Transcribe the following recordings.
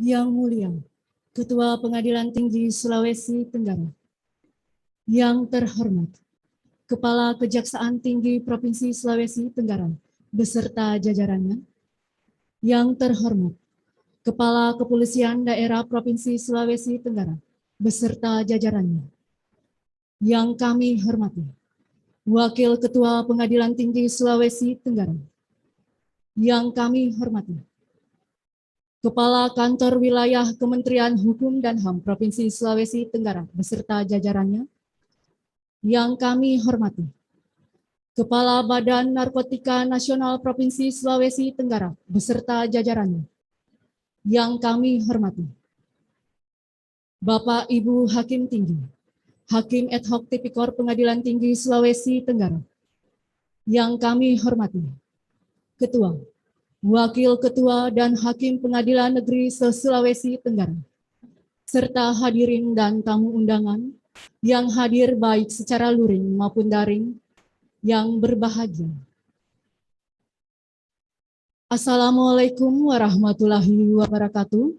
Yang Mulia Ketua Pengadilan Tinggi Sulawesi Tenggara, yang terhormat Kepala Kejaksaan Tinggi Provinsi Sulawesi Tenggara beserta jajarannya, yang terhormat Kepala Kepolisian Daerah Provinsi Sulawesi Tenggara beserta jajarannya, yang kami hormati Wakil Ketua Pengadilan Tinggi Sulawesi Tenggara, yang kami hormati Kepala Kantor Wilayah Kementerian Hukum dan HAM Provinsi Sulawesi Tenggara beserta jajarannya, yang kami hormati Kepala Badan Narkotika Nasional Provinsi Sulawesi Tenggara beserta jajarannya, yang kami hormati Bapak Ibu Hakim Tinggi, Hakim Ad Hoc Tipikor Pengadilan Tinggi Sulawesi Tenggara, yang kami hormati Ketua, Wakil Ketua dan Hakim Pengadilan Negeri se-Sulawesi Tenggara, serta hadirin dan tamu undangan yang hadir baik secara luring maupun daring yang berbahagia. Assalamualaikum warahmatullahi wabarakatuh.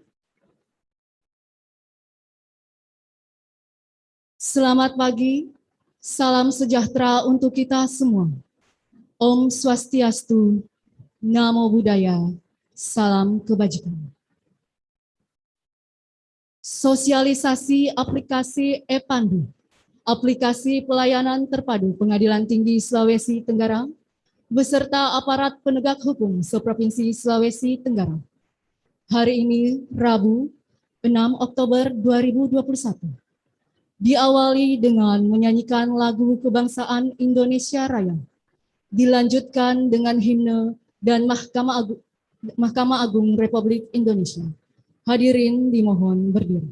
Selamat pagi, salam sejahtera untuk kita semua. Om Swastiastu, Namo Buddhaya, salam kebajikan. Sosialisasi aplikasi e-Pandu, aplikasi pelayanan terpadu Pengadilan Tinggi Sulawesi Tenggara, beserta aparat penegak hukum seprovinsi Sulawesi Tenggara. Hari ini, Rabu, 6 Oktober 2021, diawali dengan menyanyikan lagu kebangsaan Indonesia Raya, dilanjutkan dengan himne dan Mahkamah Agung Republik Indonesia. Hadirin dimohon berdiri.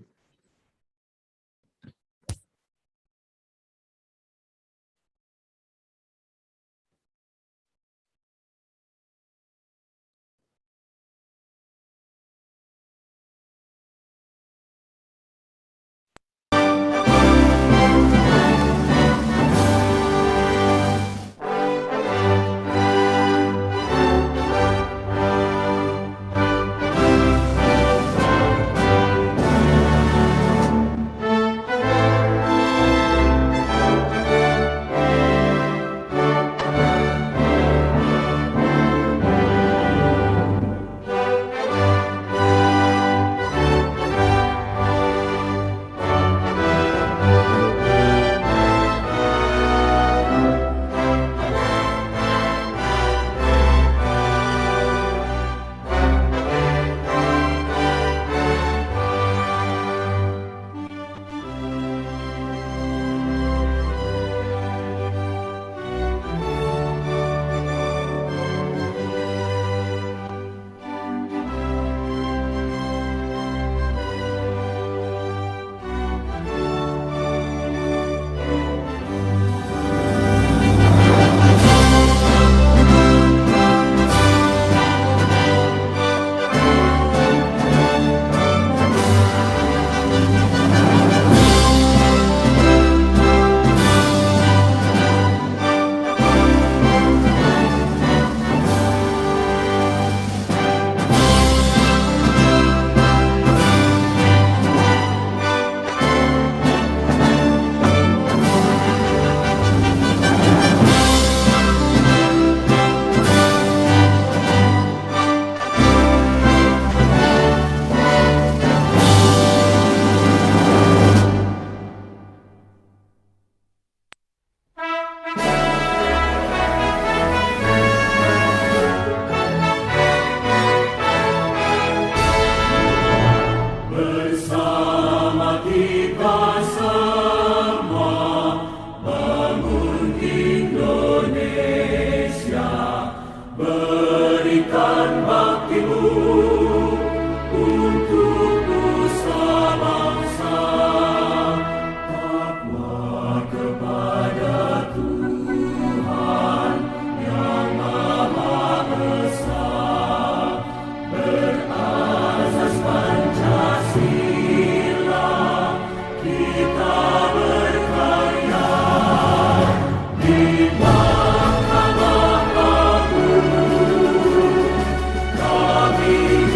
Kami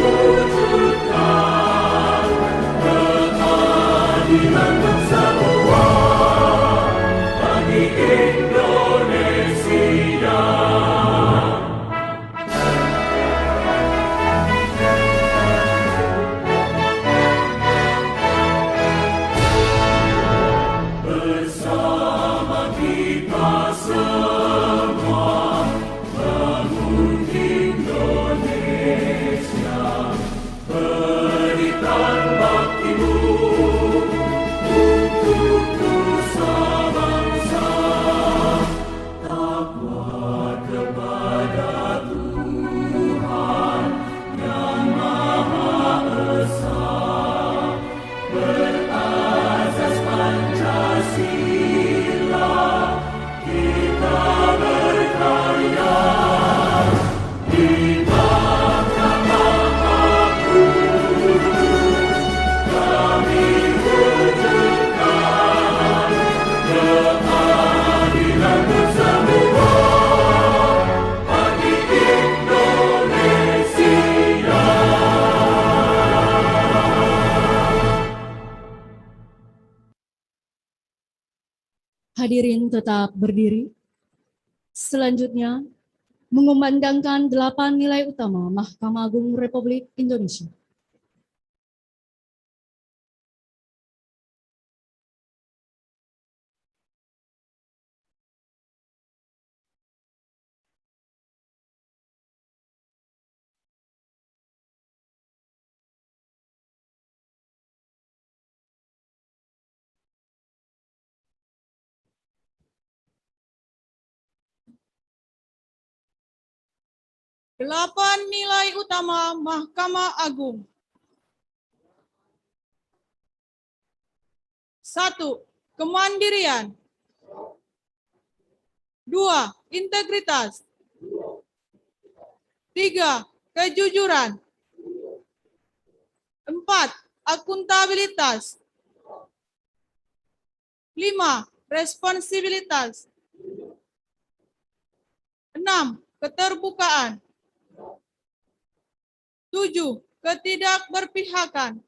Hadirin tetap berdiri. Selanjutnya, mengumandangkan 8 nilai utama Mahkamah Agung Republik Indonesia. Delapan nilai utama Mahkamah Agung. 1. Kemandirian. 2. Integritas. 3. Kejujuran. 4. Akuntabilitas. 5. Responsibilitas. 6. Keterbukaan. 7. Ketidakberpihakan.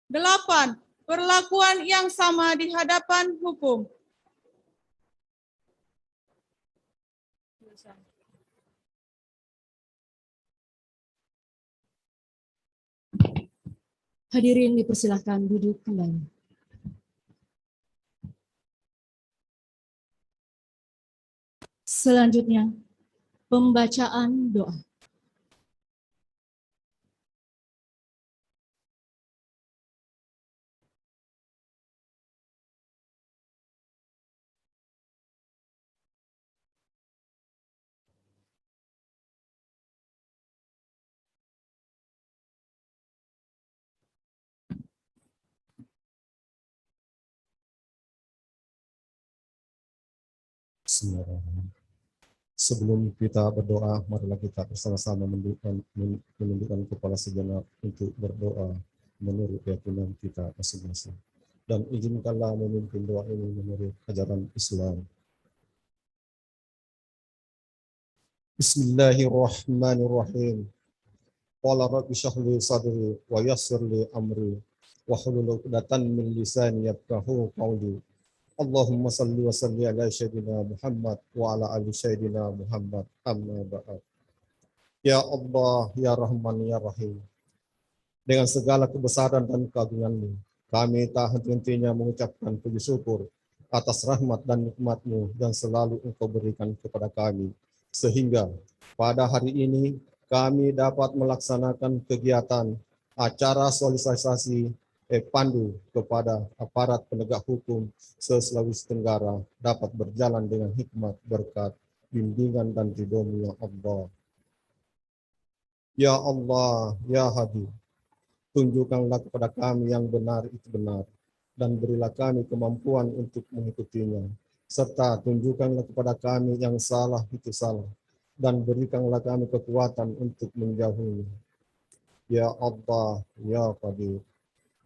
8. Perlakuan yang sama di hadapan hukum. Hadirin dipersilahkan duduk kembali. Selanjutnya, pembacaan doa. Bismillahirrahmanirrahim. Sebelum kita berdoa, marilah kita bersama-sama menundukkan kepala sejenak untuk berdoa menurut keyakinan kita masing-masing. Dan izinkanlah memimpin doa ini menurut ajaran Islam. Bismillahirrahmanirrahim. Qala rabbi shrah li sadri wa yassir li amri wahlul 'uqdatam min lisani yafqahu qawli. Allahumma salli wa salli ala sayyidina Muhammad wa ala ali sayyidina Muhammad, amma ba'd. Ya Allah, ya Rahman, ya Rahim. Dengan segala kebesaran dan keagungan-Mu, kami tak henti-hentinya mengucapkan puji syukur atas rahmat dan nikmat-Mu yang selalu Engkau berikan kepada kami. Sehingga pada hari ini kami dapat melaksanakan kegiatan acara sosialisasi pandu kepada aparat penegak hukum se-Sulawesi Tenggara dapat berjalan dengan hikmat, berkat, bimbingan dan ridho-Mu ya Allah. Ya Allah, ya Hadi, tunjukkanlah kepada kami yang benar itu benar, dan berilah kami kemampuan untuk mengikutinya, serta tunjukkanlah kepada kami yang salah itu salah, dan berikanlah kami kekuatan untuk menjauhinya. Ya Allah, ya Qadir,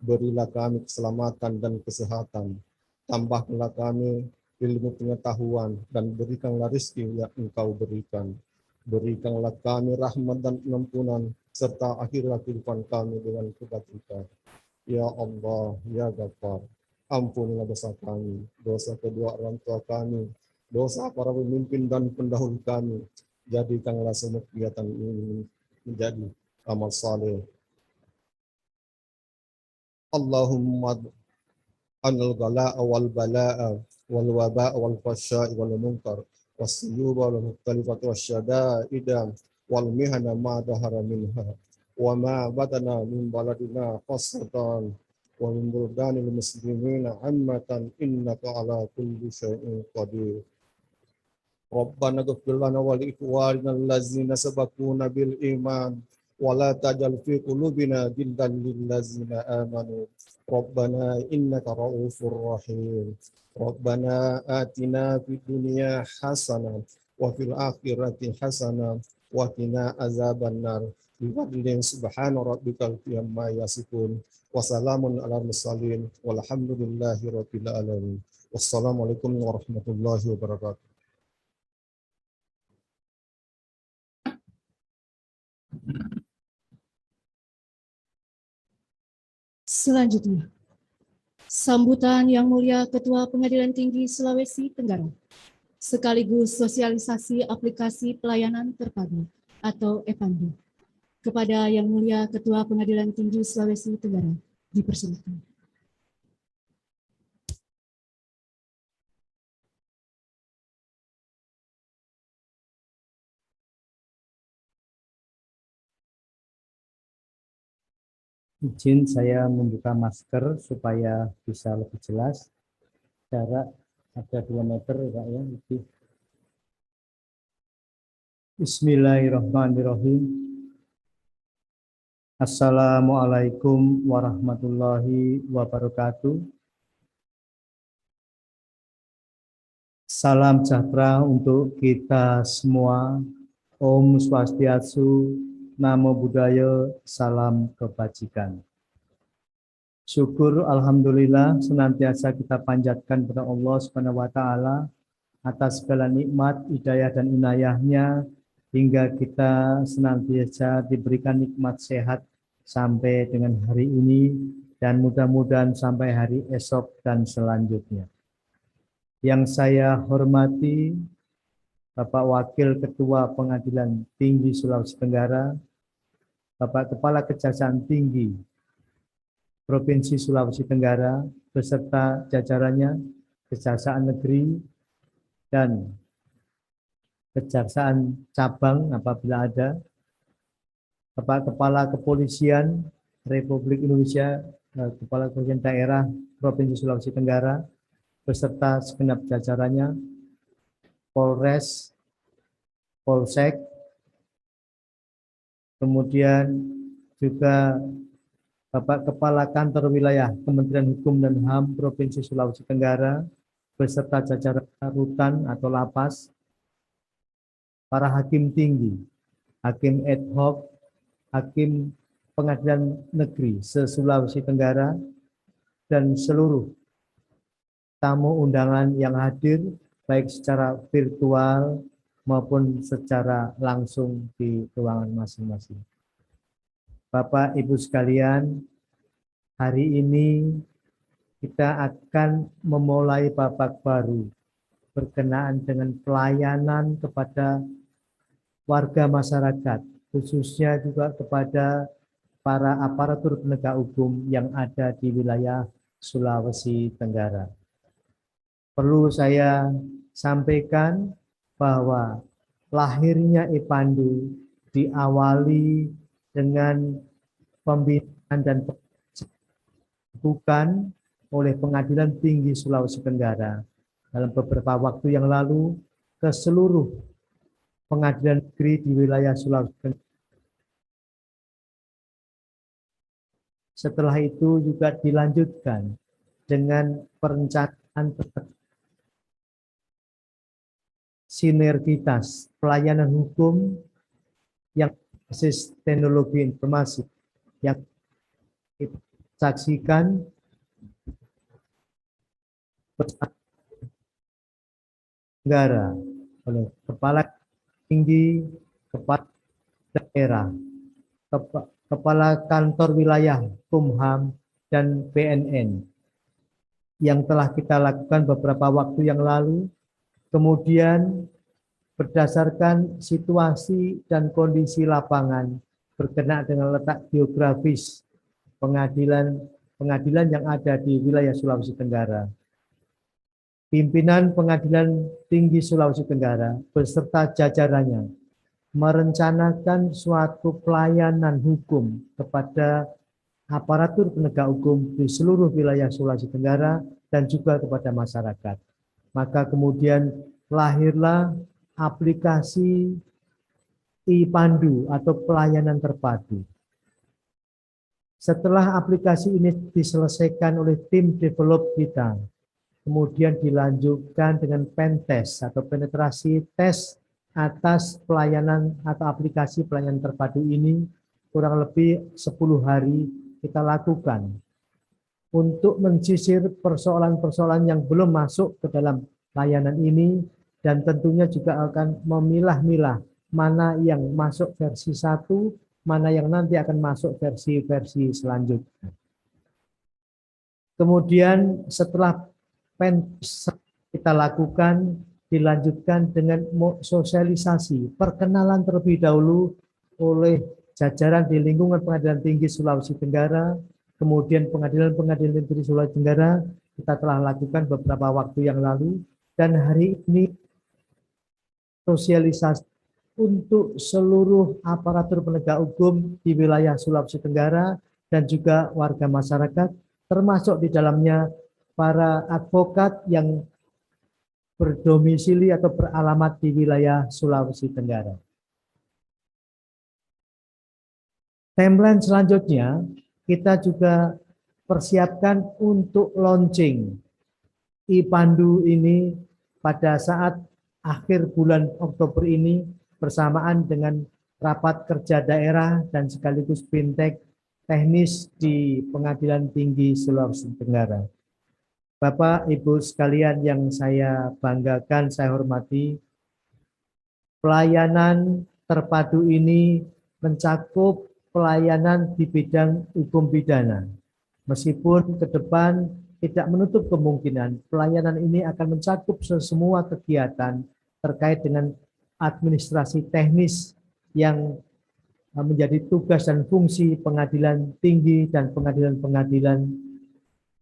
berilah kami keselamatan dan kesehatan, tambahkanlah kami ilmu pengetahuan, dan berikanlah rezeki yang Engkau berikan. Berikanlah kami rahmat dan pengampunan, serta akhirlah kehidupan kami dengan kebaikan. Ya Allah, ya Ghaffar, ampunilah dosa kami, dosa kedua orang tua kami, dosa para pemimpin dan pendahulu kami. Jadikanlah semua kegiatan ini menjadi amal saleh. Allahumma anil gala'a wal bala'a wal waba'a wal fasya'i wal munkar was-suyuba wal mukhtalifati wasyada'ida wal mihana ma dahara minha wa ma batana min baladina khassatan wa min buldanil muslimina ammatan innaka ala kulli syai'in qadir. Rabbana ighfir lana wa li ikhwanina allazina sabaquna bil iman wa la taj'al fi qulubina ghillan lil ladzina amanu. Rabbana innaka ra'ufur rahim. Rabbana atina fid dunya hasanah wa fil akhirati hasanah wa qina azabannar. Bifadlin subhana rabbikal amma yasifun wa salamun alal mursalin walhamdulillahi rabbil alamin. Wassalamualaikum warahmatullahi wabarakatuh. Selanjutnya, Sambutan Yang Mulia Ketua Pengadilan Tinggi Sulawesi Tenggara, sekaligus sosialisasi aplikasi pelayanan terpadu atau EPANDU kepada Yang Mulia Ketua Pengadilan Tinggi Sulawesi Tenggara. Dipersilakan. Izin saya membuka masker supaya bisa lebih jelas. Jarak ada 2 meter Pak ya, lebih. Bismillahirrahmanirrahim. Assalamualaikum warahmatullahi wabarakatuh. Salam sejahtera untuk kita semua. Om Swastiastu, Namo Buddhaya, salam kebajikan. Syukur alhamdulillah senantiasa kita panjatkan kepada Allah Subhanahu wa taala atas segala nikmat, hidayah dan inayahnya hingga kita senantiasa diberikan nikmat sehat sampai dengan hari ini dan mudah-mudahan sampai hari esok dan selanjutnya. Yang saya hormati Bapak Wakil Ketua Pengadilan Tinggi Sulawesi Tenggara, Bapak Kepala Kejaksaan Tinggi Provinsi Sulawesi Tenggara, beserta jajarannya, Kejaksaan Negeri, dan Kejaksaan Cabang apabila ada, Bapak Kepala Kepolisian Republik Indonesia, Kepala Kepolisian Daerah Provinsi Sulawesi Tenggara, beserta segenap jajarannya, Polres, Polsek, kemudian juga Bapak Kepala Kantor Wilayah Kementerian Hukum dan HAM Provinsi Sulawesi Tenggara, beserta jajaran rutan atau lapas, para hakim tinggi, hakim ad hoc, hakim pengadilan negeri se-Sulawesi Tenggara, dan seluruh tamu undangan yang hadir, baik secara virtual maupun secara langsung di ruangan masing-masing. Bapak Ibu sekalian, hari ini kita akan memulai babak baru berkenaan dengan pelayanan kepada warga masyarakat, khususnya juga kepada para aparatur penegak hukum yang ada di wilayah Sulawesi Tenggara. Perlu saya sampaikan bahwa lahirnya EPANDU diawali dengan pembinaan dan bukan oleh Pengadilan Tinggi Sulawesi Tenggara dalam beberapa waktu yang lalu ke seluruh pengadilan negeri di wilayah Sulawesi Tenggara. Setelah itu juga dilanjutkan dengan perencanaan sinergitas pelayanan hukum yang berbasis teknologi informasi yang kita saksikan negara oleh Kepala Tinggi, Kepala Daerah, Kepala Kantor Wilayah Kumham, dan BNN yang telah kita lakukan beberapa waktu yang lalu. Kemudian berdasarkan situasi dan kondisi lapangan berkenaan dengan letak geografis pengadilan yang ada di wilayah Sulawesi Tenggara, pimpinan Pengadilan Tinggi Sulawesi Tenggara beserta jajarannya merencanakan suatu pelayanan hukum kepada aparatur penegak hukum di seluruh wilayah Sulawesi Tenggara dan juga kepada masyarakat. Maka kemudian lahirlah aplikasi EPANDU atau pelayanan terpadu. Setelah aplikasi ini diselesaikan oleh tim develop kita, kemudian dilanjutkan dengan pentest atau penetrasi tes atas pelayanan atau aplikasi pelayanan terpadu ini kurang lebih 10 hari kita lakukan untuk menyisir persoalan-persoalan yang belum masuk ke dalam layanan ini, dan tentunya juga akan memilah-milah mana yang masuk versi 1, mana yang nanti akan masuk versi-versi selanjutnya. Kemudian setelah kita lakukan, dilanjutkan dengan sosialisasi, perkenalan terlebih dahulu oleh jajaran di lingkungan Pengadilan Tinggi Sulawesi Tenggara, kemudian pengadilan-pengadilan negeri Sulawesi Tenggara, kita telah lakukan beberapa waktu yang lalu, dan hari ini sosialisasi untuk seluruh aparatur penegak hukum di wilayah Sulawesi Tenggara dan juga warga masyarakat, termasuk di dalamnya para advokat yang berdomisili atau beralamat di wilayah Sulawesi Tenggara. Timeline selanjutnya, kita juga persiapkan untuk launching IPANDU ini pada saat akhir bulan Oktober ini bersamaan dengan rapat kerja daerah dan sekaligus fintech teknis di Pengadilan Tinggi Sulawesi Tenggara. Bapak, Ibu sekalian yang saya banggakan, saya hormati, pelayanan terpadu ini mencakup pelayanan di bidang hukum pidana. Meskipun ke depan tidak menutup kemungkinan pelayanan ini akan mencakup semua kegiatan terkait dengan administrasi teknis yang menjadi tugas dan fungsi pengadilan tinggi dan pengadilan-pengadilan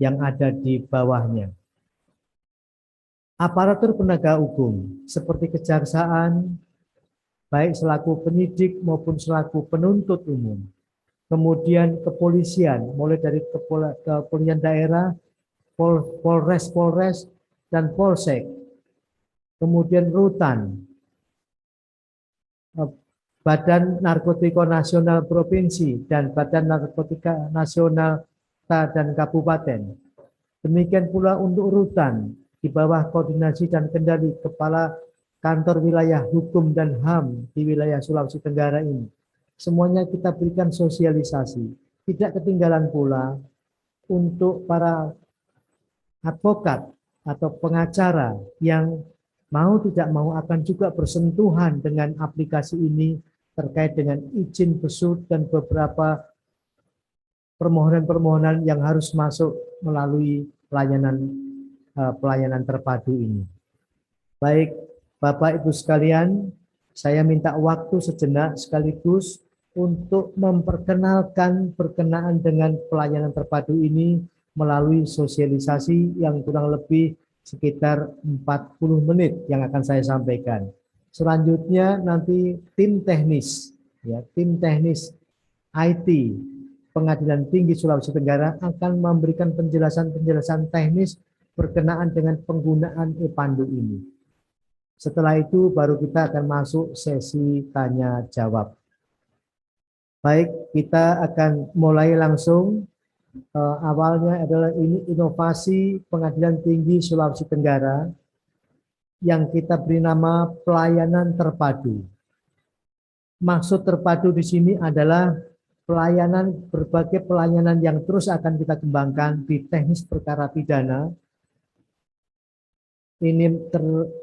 yang ada di bawahnya. Aparatur penegak hukum seperti kejaksaan, baik selaku penyidik maupun selaku penuntut umum, kemudian kepolisian, mulai dari kepolisian daerah, Polres, dan Polsek, kemudian rutan, Badan Narkotika Nasional Provinsi, dan Badan Narkotika Nasional dan Kabupaten. Demikian pula untuk rutan, di bawah koordinasi dan kendali Kepala Kantor Wilayah Hukum dan HAM di wilayah Sulawesi Tenggara ini. Semuanya kita berikan sosialisasi. Tidak ketinggalan pula untuk para advokat atau pengacara yang mau tidak mau akan juga bersentuhan dengan aplikasi ini terkait dengan izin besut dan beberapa permohonan-permohonan yang harus masuk melalui pelayanan terpadu ini. Baik, Bapak Ibu sekalian, saya minta waktu sejenak sekaligus untuk memperkenalkan berkenaan dengan pelayanan terpadu ini melalui sosialisasi yang kurang lebih sekitar 40 menit yang akan saya sampaikan. Selanjutnya nanti tim teknis IT Pengadilan Tinggi Sulawesi Tenggara akan memberikan penjelasan-penjelasan teknis berkenaan dengan penggunaan IPANDU ini. Setelah itu baru kita akan masuk sesi tanya jawab. Baik, kita akan mulai langsung. Awalnya adalah ini inovasi Pengadilan Tinggi Sulawesi Tenggara yang kita beri nama pelayanan terpadu. Maksud terpadu di sini adalah berbagai pelayanan yang terus akan kita kembangkan di teknis perkara pidana. Ini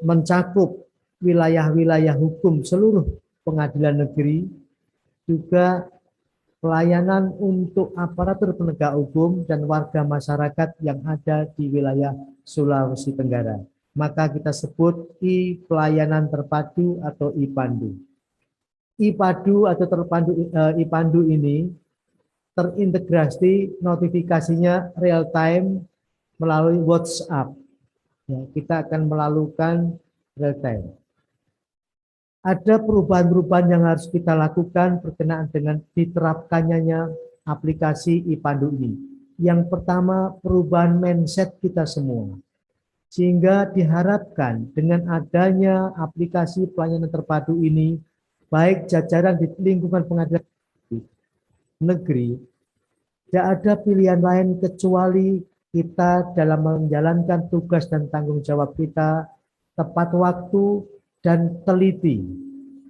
mencakup wilayah-wilayah hukum seluruh pengadilan negeri, juga pelayanan untuk aparatur penegak hukum dan warga masyarakat yang ada di wilayah Sulawesi Tenggara. Maka kita sebut pelayanan terpadu atau IPANDU. IPANDU atau IPANDU ini terintegrasi notifikasinya real time melalui WhatsApp. Ya, kita akan melakukan real time. Ada perubahan-perubahan yang harus kita lakukan berkenaan dengan diterapkannya aplikasi IPANDU ini. Yang pertama, perubahan mindset kita semua. Sehingga diharapkan dengan adanya aplikasi pelayanan terpadu ini, baik jajaran di lingkungan pengadilan negeri, tidak ada pilihan lain kecuali kita dalam menjalankan tugas dan tanggung jawab kita tepat waktu dan teliti.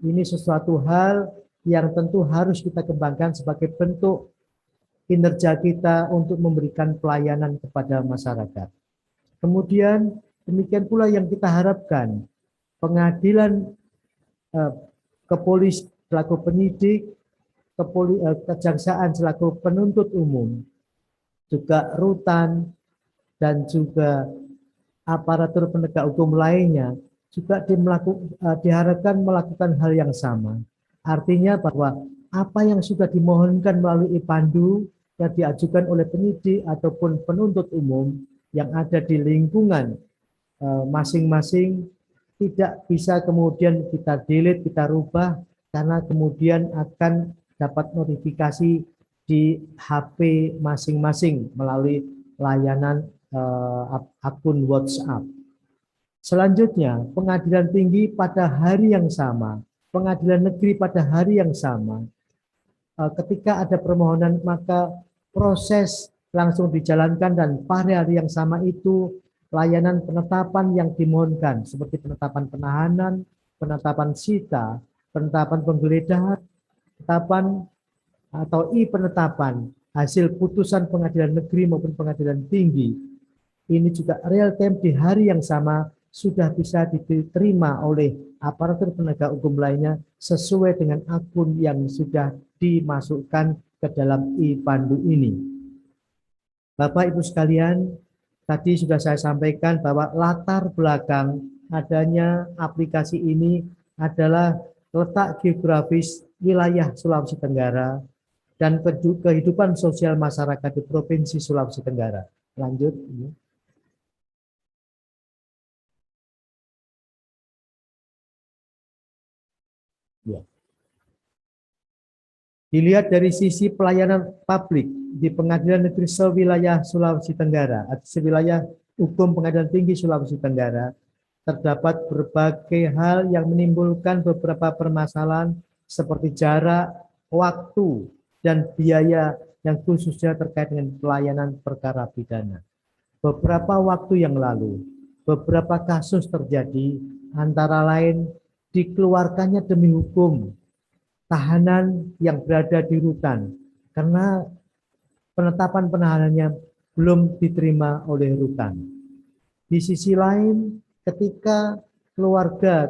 Ini sesuatu hal yang tentu harus kita kembangkan sebagai bentuk kinerja kita untuk memberikan pelayanan kepada masyarakat. Kemudian demikian pula yang kita harapkan, pengadilan, kepolisian selaku penyidik, kejaksaan selaku penuntut umum, juga rutan, dan juga aparatur penegak hukum lainnya juga diharapkan melakukan hal yang sama. Artinya bahwa apa yang sudah dimohonkan melalui pandu yang diajukan oleh penyidik ataupun penuntut umum yang ada di lingkungan masing-masing tidak bisa kemudian kita delete, kita rubah, karena kemudian akan dapat notifikasi di HP masing-masing melalui layanan akun WhatsApp. Selanjutnya, pengadilan tinggi pada hari yang sama, pengadilan negeri pada hari yang sama. Ketika ada permohonan, maka proses langsung dijalankan dan pada hari yang sama itu layanan penetapan yang dimohonkan seperti penetapan penahanan, penetapan sita, penetapan penggeledahan, penetapan atau penetapan hasil putusan pengadilan negeri maupun pengadilan tinggi. Ini juga real time di hari yang sama sudah bisa diterima oleh aparatur penegak hukum lainnya sesuai dengan akun yang sudah dimasukkan ke dalam e-pandu ini. Bapak Ibu sekalian, tadi sudah saya sampaikan bahwa latar belakang adanya aplikasi ini adalah letak geografis wilayah Sulawesi Tenggara dan kehidupan sosial masyarakat di Provinsi Sulawesi Tenggara. Lanjut. Ya. Dilihat dari sisi pelayanan publik di Pengadilan Negeri sewilayah Sulawesi Tenggara, atau sewilayah hukum Pengadilan Tinggi Sulawesi Tenggara, terdapat berbagai hal yang menimbulkan beberapa permasalahan seperti jarak, waktu, dan biaya yang khususnya terkait dengan pelayanan perkara pidana. Beberapa waktu yang lalu, beberapa kasus terjadi, antara lain dikeluarkannya demi hukum tahanan yang berada di rutan karena penetapan penahanannya belum diterima oleh rutan. Di sisi lain, ketika keluarga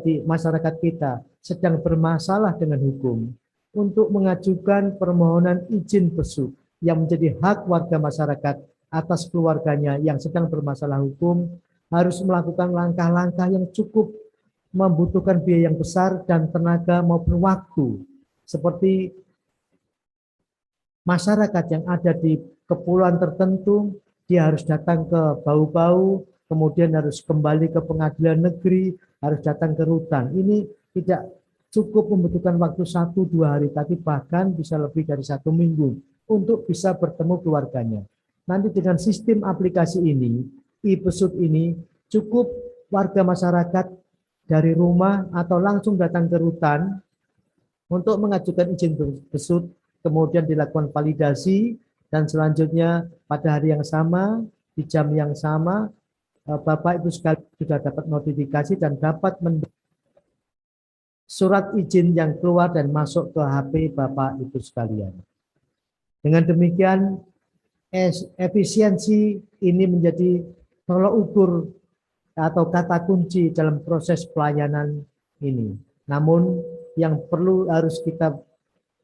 di masyarakat kita sedang bermasalah dengan hukum, untuk mengajukan permohonan izin besuk yang menjadi hak warga masyarakat atas keluarganya yang sedang bermasalah hukum, harus melakukan langkah-langkah yang cukup membutuhkan biaya yang besar dan tenaga maupun waktu, seperti masyarakat yang ada di kepulauan tertentu, dia harus datang ke Bau-Bau, kemudian harus kembali ke pengadilan negeri, harus datang ke rutan. Ini tidak cukup membutuhkan waktu 1-2 hari, tapi bahkan bisa lebih dari 1 minggu untuk bisa bertemu keluarganya. Nanti dengan sistem aplikasi ini, e-besuk ini, cukup warga masyarakat dari rumah atau langsung datang ke rutan untuk mengajukan izin besuk, kemudian dilakukan validasi, dan selanjutnya pada hari yang sama, di jam yang sama, Bapak Ibu sekalian sudah dapat notifikasi dan dapat surat izin yang keluar dan masuk ke HP Bapak Ibu sekalian. Dengan demikian, efisiensi ini menjadi tolak ukur atau kata kunci dalam proses pelayanan ini. Namun yang perlu harus kita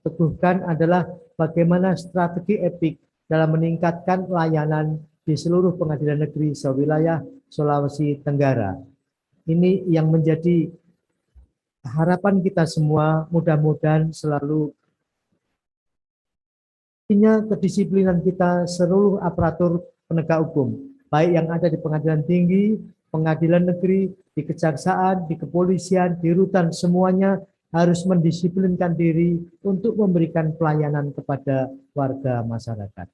teguhkan adalah bagaimana strategi EPIK dalam meningkatkan layanan di seluruh pengadilan negeri sewilayah Sulawesi Tenggara. Ini yang menjadi harapan kita semua, mudah-mudahan selalu kedisiplinan kita seluruh aparatur penegak hukum, baik yang ada di pengadilan tinggi, pengadilan negeri, di kejaksaan, di kepolisian, di rutan, semuanya harus mendisiplinkan diri untuk memberikan pelayanan kepada warga masyarakat.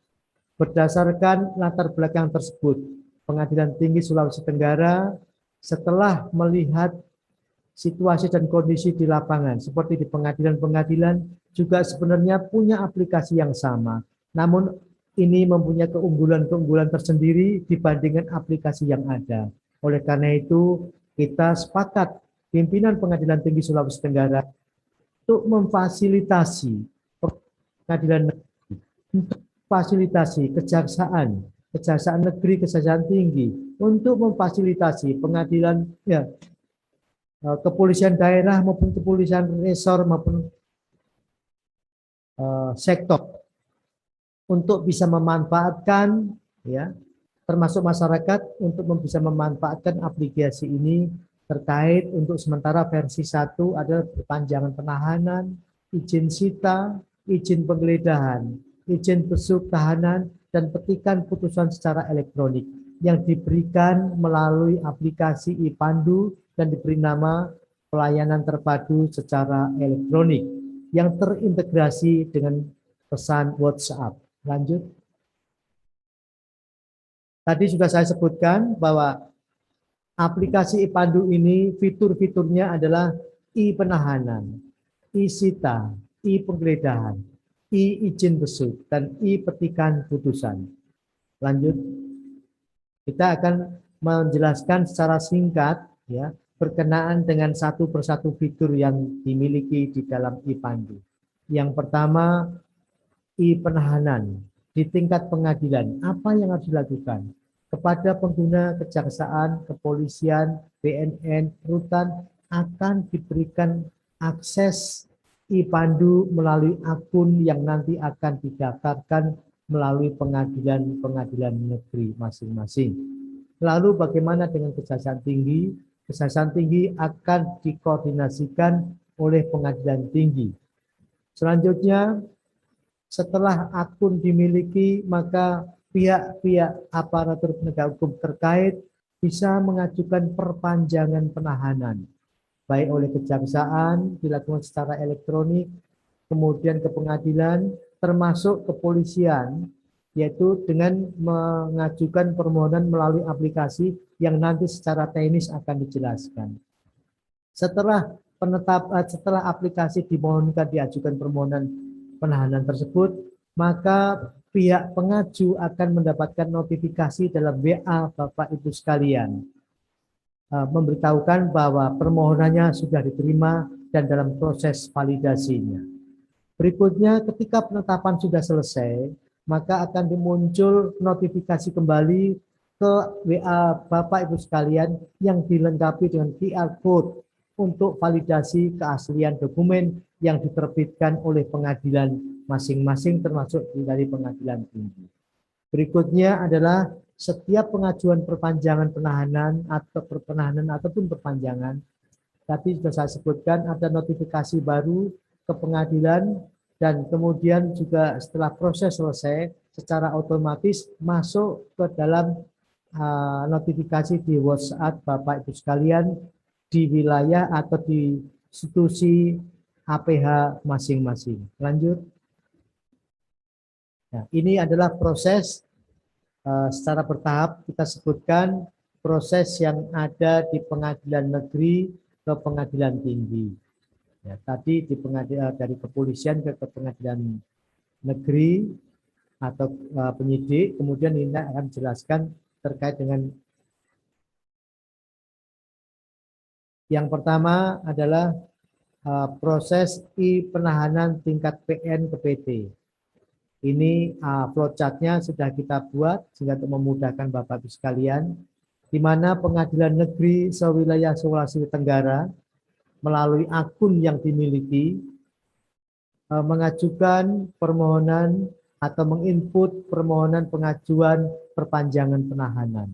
Berdasarkan latar belakang tersebut, Pengadilan Tinggi Sulawesi Tenggara setelah melihat situasi dan kondisi di lapangan, seperti di pengadilan-pengadilan juga sebenarnya punya aplikasi yang sama, namun ini mempunyai keunggulan-keunggulan tersendiri dibandingkan aplikasi yang ada. Oleh karena itu, kita sepakat pimpinan Pengadilan Tinggi Sulawesi Tenggara untuk memfasilitasi pengadilan negeri, untuk fasilitasi kejaksaan negeri, kejaksaan tinggi, untuk memfasilitasi pengadilan kepolisian daerah maupun kepolisian resor maupun sektor untuk bisa memanfaatkan termasuk masyarakat untuk bisa memanfaatkan aplikasi ini terkait untuk sementara versi 1 adalah perpanjangan penahanan, izin sita, izin penggeledahan, izin besuk tahanan, dan petikan putusan secara elektronik yang diberikan melalui aplikasi e-Pandu dan diberi nama pelayanan terpadu secara elektronik yang terintegrasi dengan pesan WhatsApp. Lanjut. Tadi sudah saya sebutkan bahwa aplikasi e-Pandu ini fitur-fiturnya adalah e-penahanan, e-sita, e-penggeledahan, e-izin besuk, dan e-petikan putusan. Lanjut. Kita akan menjelaskan secara singkat ya berkenaan dengan satu persatu fitur yang dimiliki di dalam e-Pandu. Yang pertama, e-penahanan di tingkat pengadilan. Apa yang harus dilakukan? Kepada pengguna kejaksaan, kepolisian, BNN, rutan akan diberikan akses e-Pandu melalui akun yang nanti akan didaftarkan melalui pengadilan negeri masing-masing. Lalu bagaimana dengan Kejaksaan Tinggi? Kejaksaan Tinggi akan dikoordinasikan oleh Pengadilan Tinggi. Selanjutnya, setelah akun dimiliki, maka pihak-pihak aparatur penegak hukum terkait bisa mengajukan perpanjangan penahanan, baik oleh kejaksaan, dilakukan secara elektronik, kemudian ke pengadilan, termasuk kepolisian, yaitu dengan mengajukan permohonan melalui aplikasi yang nanti secara teknis akan dijelaskan. Setelah aplikasi dimohonkan diajukan permohonan penahanan tersebut, maka pihak pengaju akan mendapatkan notifikasi dalam WA Bapak Ibu sekalian, memberitahukan bahwa permohonannya sudah diterima dan dalam proses validasinya. Berikutnya, ketika penetapan sudah selesai, maka akan muncul notifikasi kembali ke WA Bapak Ibu sekalian yang dilengkapi dengan QR Code untuk validasi keaslian dokumen yang diterbitkan oleh pengadilan masing-masing termasuk dari Pengadilan Tinggi. Berikutnya adalah setiap pengajuan perpanjangan penahanan ataupun perpanjangan, tadi sudah saya sebutkan ada notifikasi baru ke pengadilan dan kemudian juga setelah proses selesai secara otomatis masuk ke dalam notifikasi di WhatsApp Bapak Ibu sekalian di wilayah atau di institusi APH masing-masing. Lanjut. Nah, ini adalah proses secara bertahap kita sebutkan proses yang ada di pengadilan negeri ke pengadilan tinggi. Ya, tadi di dari kepolisian ke pengadilan negeri atau penyidik, kemudian ini akan jelaskan terkait dengan yang pertama adalah proses e-penahanan tingkat PN ke PT. Ini flowchart-nya sudah kita buat sehingga untuk memudahkan Bapak Ibu sekalian, di mana pengadilan negeri sewilayah Sulawesi Tenggara melalui akun yang dimiliki mengajukan permohonan atau menginput permohonan pengajuan perpanjangan penahanan.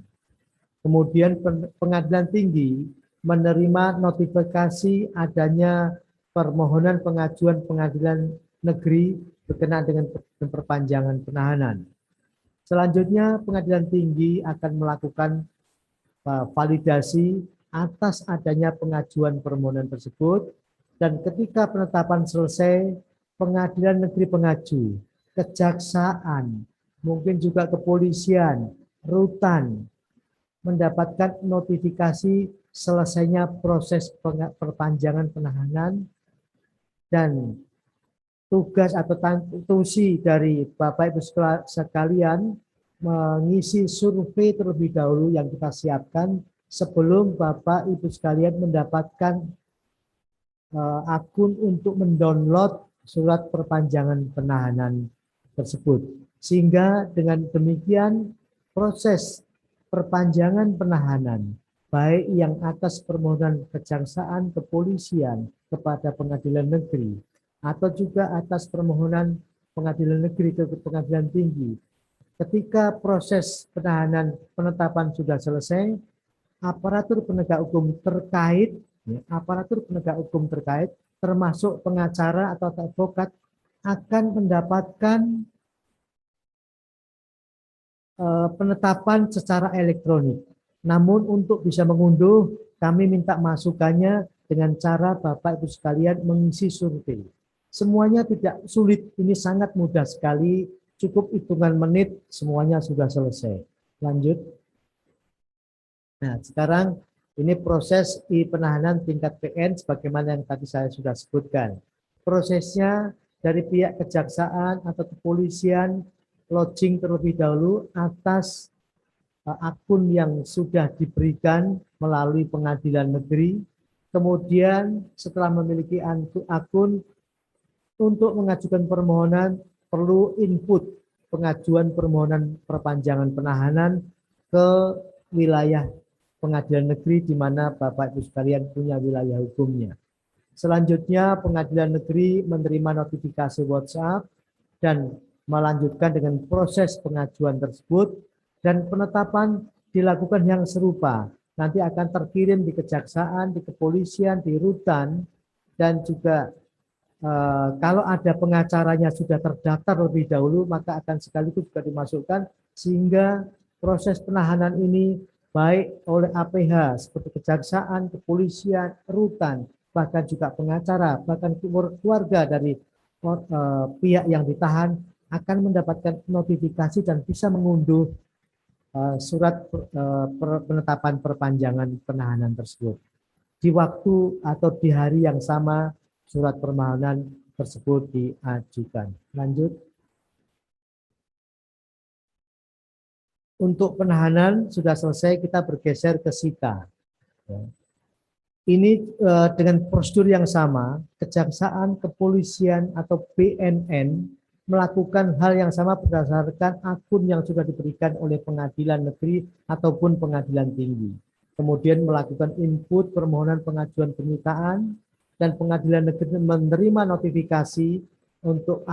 Kemudian Pengadilan Tinggi menerima notifikasi adanya permohonan pengajuan pengadilan negeri berkenaan dengan perpanjangan penahanan. Selanjutnya Pengadilan Tinggi akan melakukan validasi atas adanya pengajuan permohonan tersebut, dan ketika penetapan selesai, Pengadilan Negeri Pengaju, Kejaksaan, mungkin juga kepolisian, rutan mendapatkan notifikasi selesainya proses perpanjangan penahanan, dan tugas atau tusi dari Bapak Ibu sekalian mengisi survei terlebih dahulu yang kita siapkan sebelum Bapak Ibu sekalian mendapatkan akun untuk mendownload surat perpanjangan penahanan tersebut. Sehingga dengan demikian proses perpanjangan penahanan baik yang atas permohonan kejaksaan, kepolisian kepada pengadilan negeri atau juga atas permohonan pengadilan negeri ke pengadilan tinggi ketika proses penahanan penetapan sudah selesai, aparatur penegak hukum terkait, termasuk pengacara atau advokat akan mendapatkan penetapan secara elektronik. Namun untuk bisa mengunduh, kami minta masukannya dengan cara Bapak Ibu sekalian mengisi survei. Semuanya tidak sulit, ini sangat mudah sekali, cukup hitungan menit, semuanya sudah selesai. Lanjut. Nah, sekarang ini proses penahanan tingkat PN sebagaimana yang tadi saya sudah sebutkan. Prosesnya dari pihak kejaksaan atau kepolisian lodging terlebih dahulu atas akun yang sudah diberikan melalui pengadilan negeri. Kemudian setelah memiliki akun, untuk mengajukan permohonan perlu input pengajuan permohonan perpanjangan penahanan ke wilayah pengadilan negeri di mana Bapak Ibu sekalian punya wilayah hukumnya. Selanjutnya pengadilan negeri menerima notifikasi WhatsApp dan melanjutkan dengan proses pengajuan tersebut, dan penetapan dilakukan yang serupa. Nanti akan terkirim di kejaksaan, di kepolisian, di rutan, dan juga kalau ada pengacaranya sudah terdaftar lebih dahulu, maka akan sekaligus juga dimasukkan, sehingga proses penahanan ini baik oleh APH seperti kejaksaan, kepolisian, rutan, bahkan juga pengacara, bahkan keluarga dari pihak yang ditahan akan mendapatkan notifikasi dan bisa mengunduh surat penetapan perpanjangan penahanan tersebut. Di waktu atau di hari yang sama surat permohonan tersebut diajukan. Lanjut. Untuk penahanan sudah selesai, kita bergeser ke sita. Ini dengan prosedur yang sama, kejaksaan, kepolisian, atau BNN melakukan hal yang sama berdasarkan akun yang sudah diberikan oleh pengadilan negeri ataupun pengadilan tinggi. Kemudian melakukan input permohonan pengajuan penyitaan, dan pengadilan negeri menerima notifikasi untuk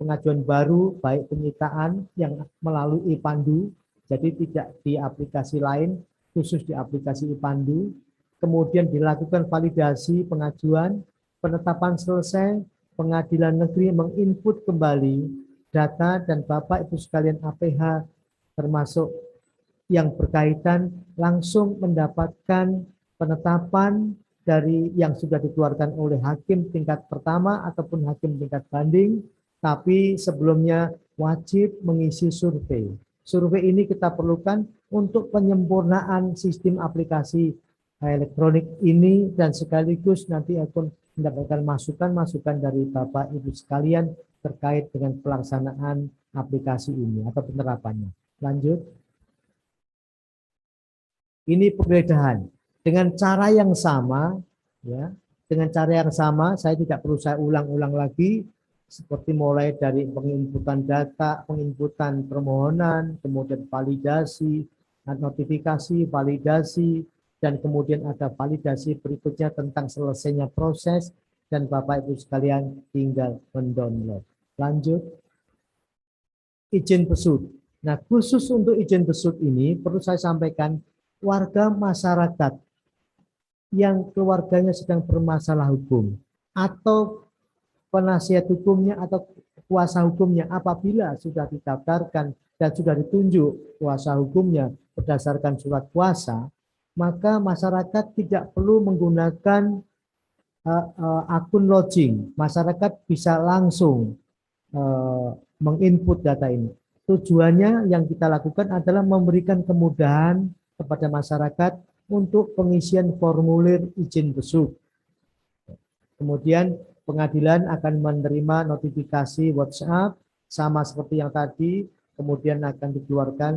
pengajuan baru, baik penyitaan yang melalui IPANDU, jadi tidak di aplikasi lain, khusus di aplikasi IPANDU. Kemudian dilakukan validasi pengajuan, penetapan selesai, pengadilan negeri menginput kembali data, dan Bapak Ibu sekalian APH termasuk yang berkaitan langsung mendapatkan penetapan dari yang sudah dikeluarkan oleh hakim tingkat pertama ataupun hakim tingkat banding, tapi sebelumnya wajib mengisi survei. Survei ini kita perlukan untuk penyempurnaan sistem aplikasi elektronik ini, dan sekaligus nanti akan mendapatkan masukan-masukan dari Bapak Ibu sekalian terkait dengan pelaksanaan aplikasi ini atau penerapannya. Lanjut. Ini penggeledahan dengan cara yang sama, ya. Dengan cara yang sama, saya tidak perlu saya ulang-ulang lagi, seperti mulai dari penginputan data, penginputan permohonan, kemudian validasi, notifikasi, validasi, dan kemudian ada validasi berikutnya tentang selesainya proses, dan Bapak Ibu sekalian tinggal mendownload. Lanjut. Izin besut. Nah, khusus untuk izin besut ini perlu saya sampaikan, warga masyarakat yang keluarganya sedang bermasalah hukum atau penasihat hukumnya atau kuasa hukumnya apabila sudah didaftarkan dan sudah ditunjuk kuasa hukumnya berdasarkan surat kuasa, maka masyarakat tidak perlu menggunakan akun lodging. Masyarakat bisa langsung menginput data ini. Tujuannya yang kita lakukan adalah memberikan kemudahan kepada masyarakat untuk pengisian formulir izin besuk. Kemudian pengadilan akan menerima notifikasi WhatsApp sama seperti yang tadi, kemudian akan dikeluarkan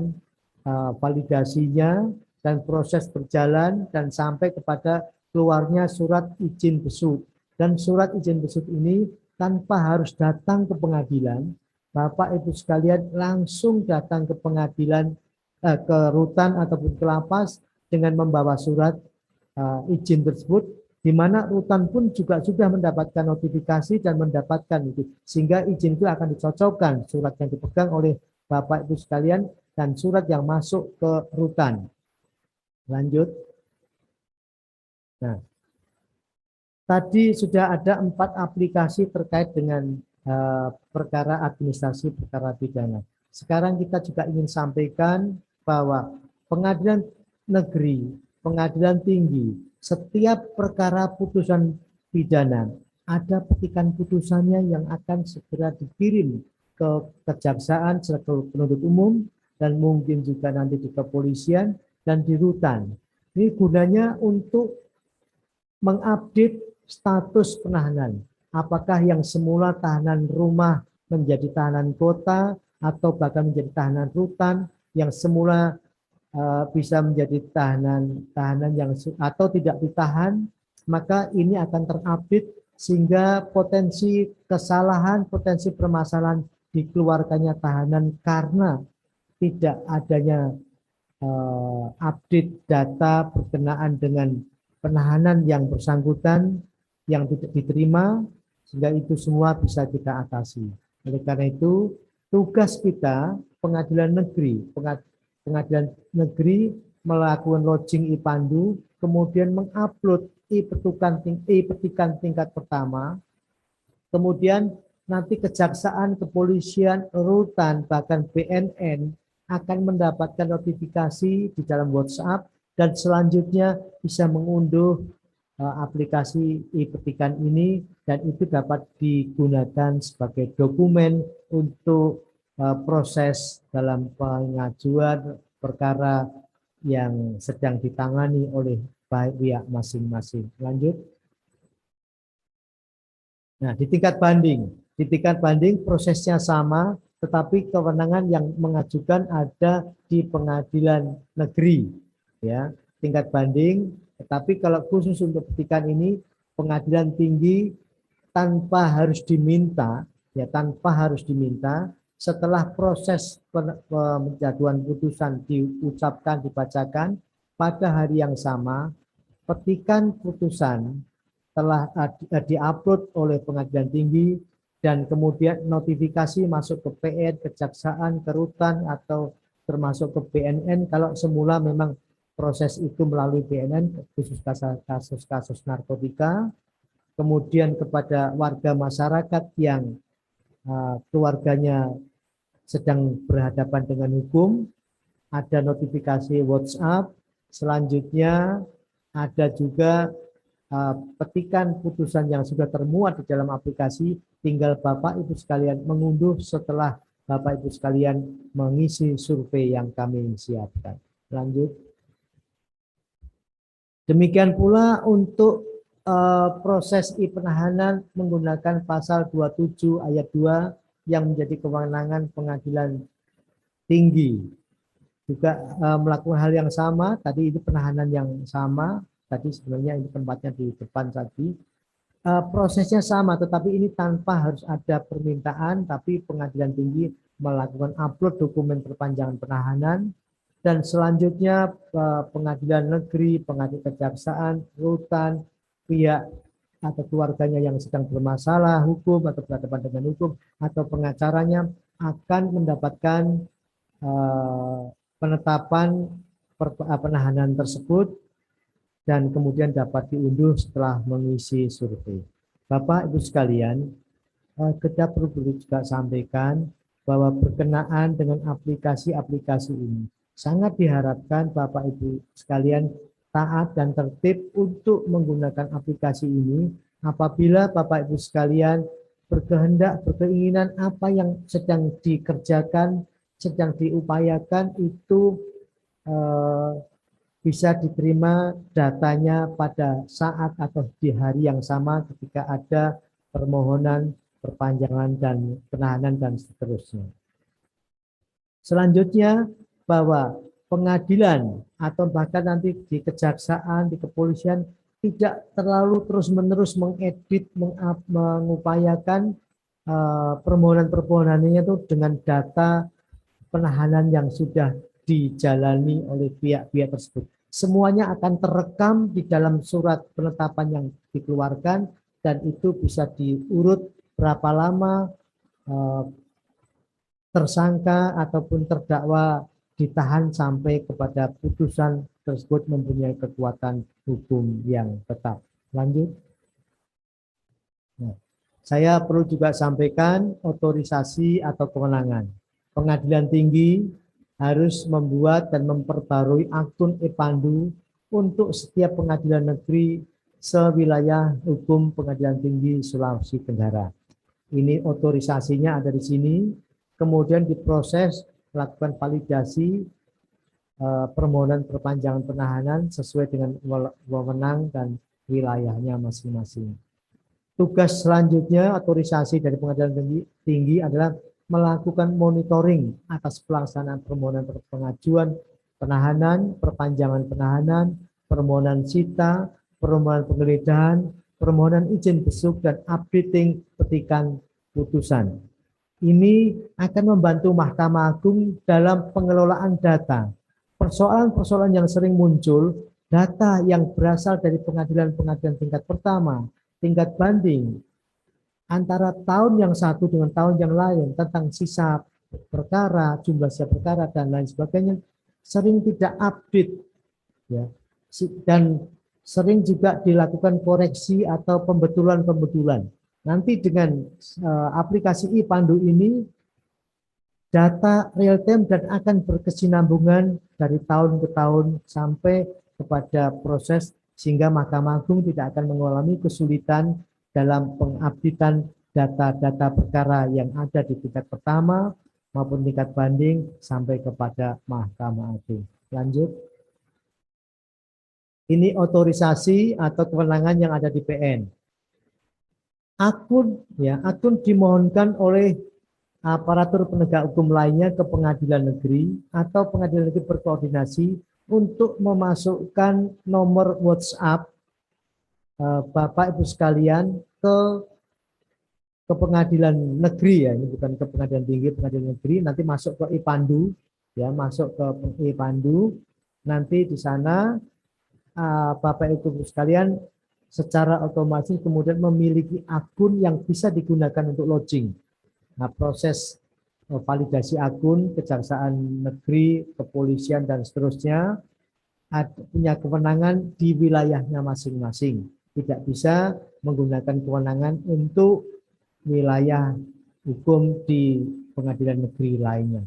validasinya, dan proses berjalan dan sampai kepada keluarnya surat izin besuk. Dan surat izin besuk ini tanpa harus datang ke pengadilan, Bapak Ibu sekalian langsung datang ke pengadilan, ke rutan ataupun ke lapas dengan membawa surat izin tersebut, di mana rutan pun juga sudah mendapatkan notifikasi dan mendapatkan itu, sehingga izin itu akan dicocokkan surat yang dipegang oleh Bapak Ibu sekalian dan surat yang masuk ke rutan. Lanjut. Nah, tadi sudah ada 4 aplikasi terkait dengan perkara administrasi perkara pidana. Sekarang kita juga ingin sampaikan bahwa pengadilan negeri, pengadilan tinggi, setiap perkara putusan pidana ada petikan putusannya yang akan segera dikirim ke kejaksaan selaku penuntut umum dan mungkin juga nanti di kepolisian dan di rutan. Ini gunanya untuk mengupdate status penahanan. Apakah yang semula tahanan rumah menjadi tahanan kota atau bahkan menjadi tahanan rutan, yang semula bisa menjadi tahanan yang atau tidak ditahan, maka ini akan terupdate sehingga potensi kesalahan, potensi permasalahan dikeluarkannya tahanan karena tidak adanya update data berkenaan dengan penahanan yang bersangkutan yang tidak diterima, sehingga itu semua bisa kita atasi. Oleh karena itu, tugas kita pengadilan negeri melakukan lodging e-pandu, kemudian mengupload e-petikan tingkat pertama, kemudian nanti kejaksaan, kepolisian, rutan, bahkan BNN akan mendapatkan notifikasi di dalam WhatsApp dan selanjutnya bisa mengunduh aplikasi e-petikan ini dan itu dapat digunakan sebagai dokumen untuk proses dalam pengajuan perkara yang sedang ditangani oleh pihak masing-masing. Lanjut. Nah, di tingkat banding prosesnya sama, tetapi kewenangan yang mengajukan ada di pengadilan negeri, ya, tingkat banding. Tetapi kalau khusus untuk petikan ini, pengadilan tinggi tanpa harus diminta, setelah proses penjatuhan putusan diucapkan, dibacakan pada hari yang sama, petikan putusan telah diupload oleh pengadilan tinggi dan kemudian notifikasi masuk ke PN, kejaksaan, ke rutan atau termasuk ke BNN kalau semula memang proses itu melalui BNN khusus kasus-kasus narkotika, kemudian kepada warga masyarakat yang keluarganya sedang berhadapan dengan hukum, ada notifikasi WhatsApp, selanjutnya ada juga petikan putusan yang sudah termuat di dalam aplikasi, tinggal Bapak Ibu sekalian mengunduh setelah Bapak Ibu sekalian mengisi survei yang kami siapkan. Lanjut. Demikian pula untuk proses e-penahanan menggunakan pasal 27 ayat 2 yang menjadi kewenangan pengadilan tinggi. Juga melakukan hal yang sama, tadi itu penahanan yang sama, tadi sebenarnya ini tempatnya di depan tadi. Prosesnya sama, tetapi ini tanpa harus ada permintaan, tapi pengadilan tinggi melakukan upload dokumen perpanjangan penahanan, dan selanjutnya pengadilan negeri, pengadilan kejaksaan, rutan, pihak atau keluarganya yang sedang bermasalah hukum atau berhadapan dengan hukum atau pengacaranya akan mendapatkan penetapan penahanan tersebut dan kemudian dapat diunduh setelah mengisi survei. Bapak Ibu sekalian, kita perlu juga sampaikan bahwa berkenaan dengan aplikasi-aplikasi ini sangat diharapkan Bapak Ibu sekalian taat dan tertib untuk menggunakan aplikasi ini apabila Bapak Ibu sekalian berkehendak, berkeinginan apa yang sedang dikerjakan, sedang diupayakan itu bisa diterima datanya pada saat atau di hari yang sama ketika ada permohonan perpanjangan dan penahanan dan seterusnya. Selanjutnya bahwa pengadilan atau bahkan nanti di kejaksaan, di kepolisian tidak terlalu terus-menerus mengedit, mengupayakan permohonan-permohonannya itu dengan data penahanan yang sudah dijalani oleh pihak-pihak tersebut. Semuanya akan terekam di dalam surat penetapan yang dikeluarkan dan itu bisa diurut berapa lama tersangka ataupun terdakwa ditahan sampai kepada putusan tersebut mempunyai kekuatan hukum yang tetap. Lanjut. Nah, saya perlu juga sampaikan otorisasi atau kewenangan. Pengadilan tinggi harus membuat dan memperbarui akun e-Pandu untuk setiap pengadilan negeri sewilayah hukum Pengadilan Tinggi Sulawesi Tenggara. Ini otorisasinya ada di sini, kemudian diproses, lakukan validasi permohonan perpanjangan penahanan sesuai dengan wewenang dan wilayahnya masing-masing. Tugas selanjutnya otorisasi dari Pengadilan Tinggi adalah melakukan monitoring atas pelaksanaan permohonan pengajuan penahanan, perpanjangan penahanan, permohonan sita, permohonan penggeledahan, permohonan izin besuk, dan updating petikan putusan. Ini akan membantu Mahkamah Agung dalam pengelolaan data. Persoalan-persoalan yang sering muncul, data yang berasal dari pengadilan-pengadilan tingkat pertama, tingkat banding, antara tahun yang satu dengan tahun yang lain tentang sisa perkara, jumlah sisa perkara, dan lain sebagainya, sering tidak update, ya, dan sering juga dilakukan koreksi atau pembetulan-pembetulan. Nanti dengan aplikasi e-Pandu ini, data real time dan akan berkesinambungan dari tahun ke tahun sampai kepada proses, sehingga Mahkamah Agung tidak akan mengalami kesulitan dalam pengupdatean data-data perkara yang ada di tingkat pertama maupun tingkat banding sampai kepada Mahkamah Agung. Lanjut. Ini otorisasi atau kewenangan yang ada di PN. Akun dimohonkan oleh aparatur penegak hukum lainnya ke pengadilan negeri atau pengadilan negeri berkoordinasi untuk memasukkan nomor WhatsApp Bapak Ibu sekalian ke pengadilan negeri, ya, ini bukan ke pengadilan tinggi, pengadilan negeri, nanti masuk ke e-Pandu, ya, masuk ke e-Pandu, nanti di sana Bapak Ibu sekalian secara otomatis kemudian memiliki akun yang bisa digunakan untuk login. Nah, proses validasi akun Kejaksaan Negeri, Kepolisian, dan seterusnya punya kewenangan di wilayahnya masing-masing. Tidak bisa menggunakan kewenangan untuk wilayah hukum di pengadilan negeri lainnya.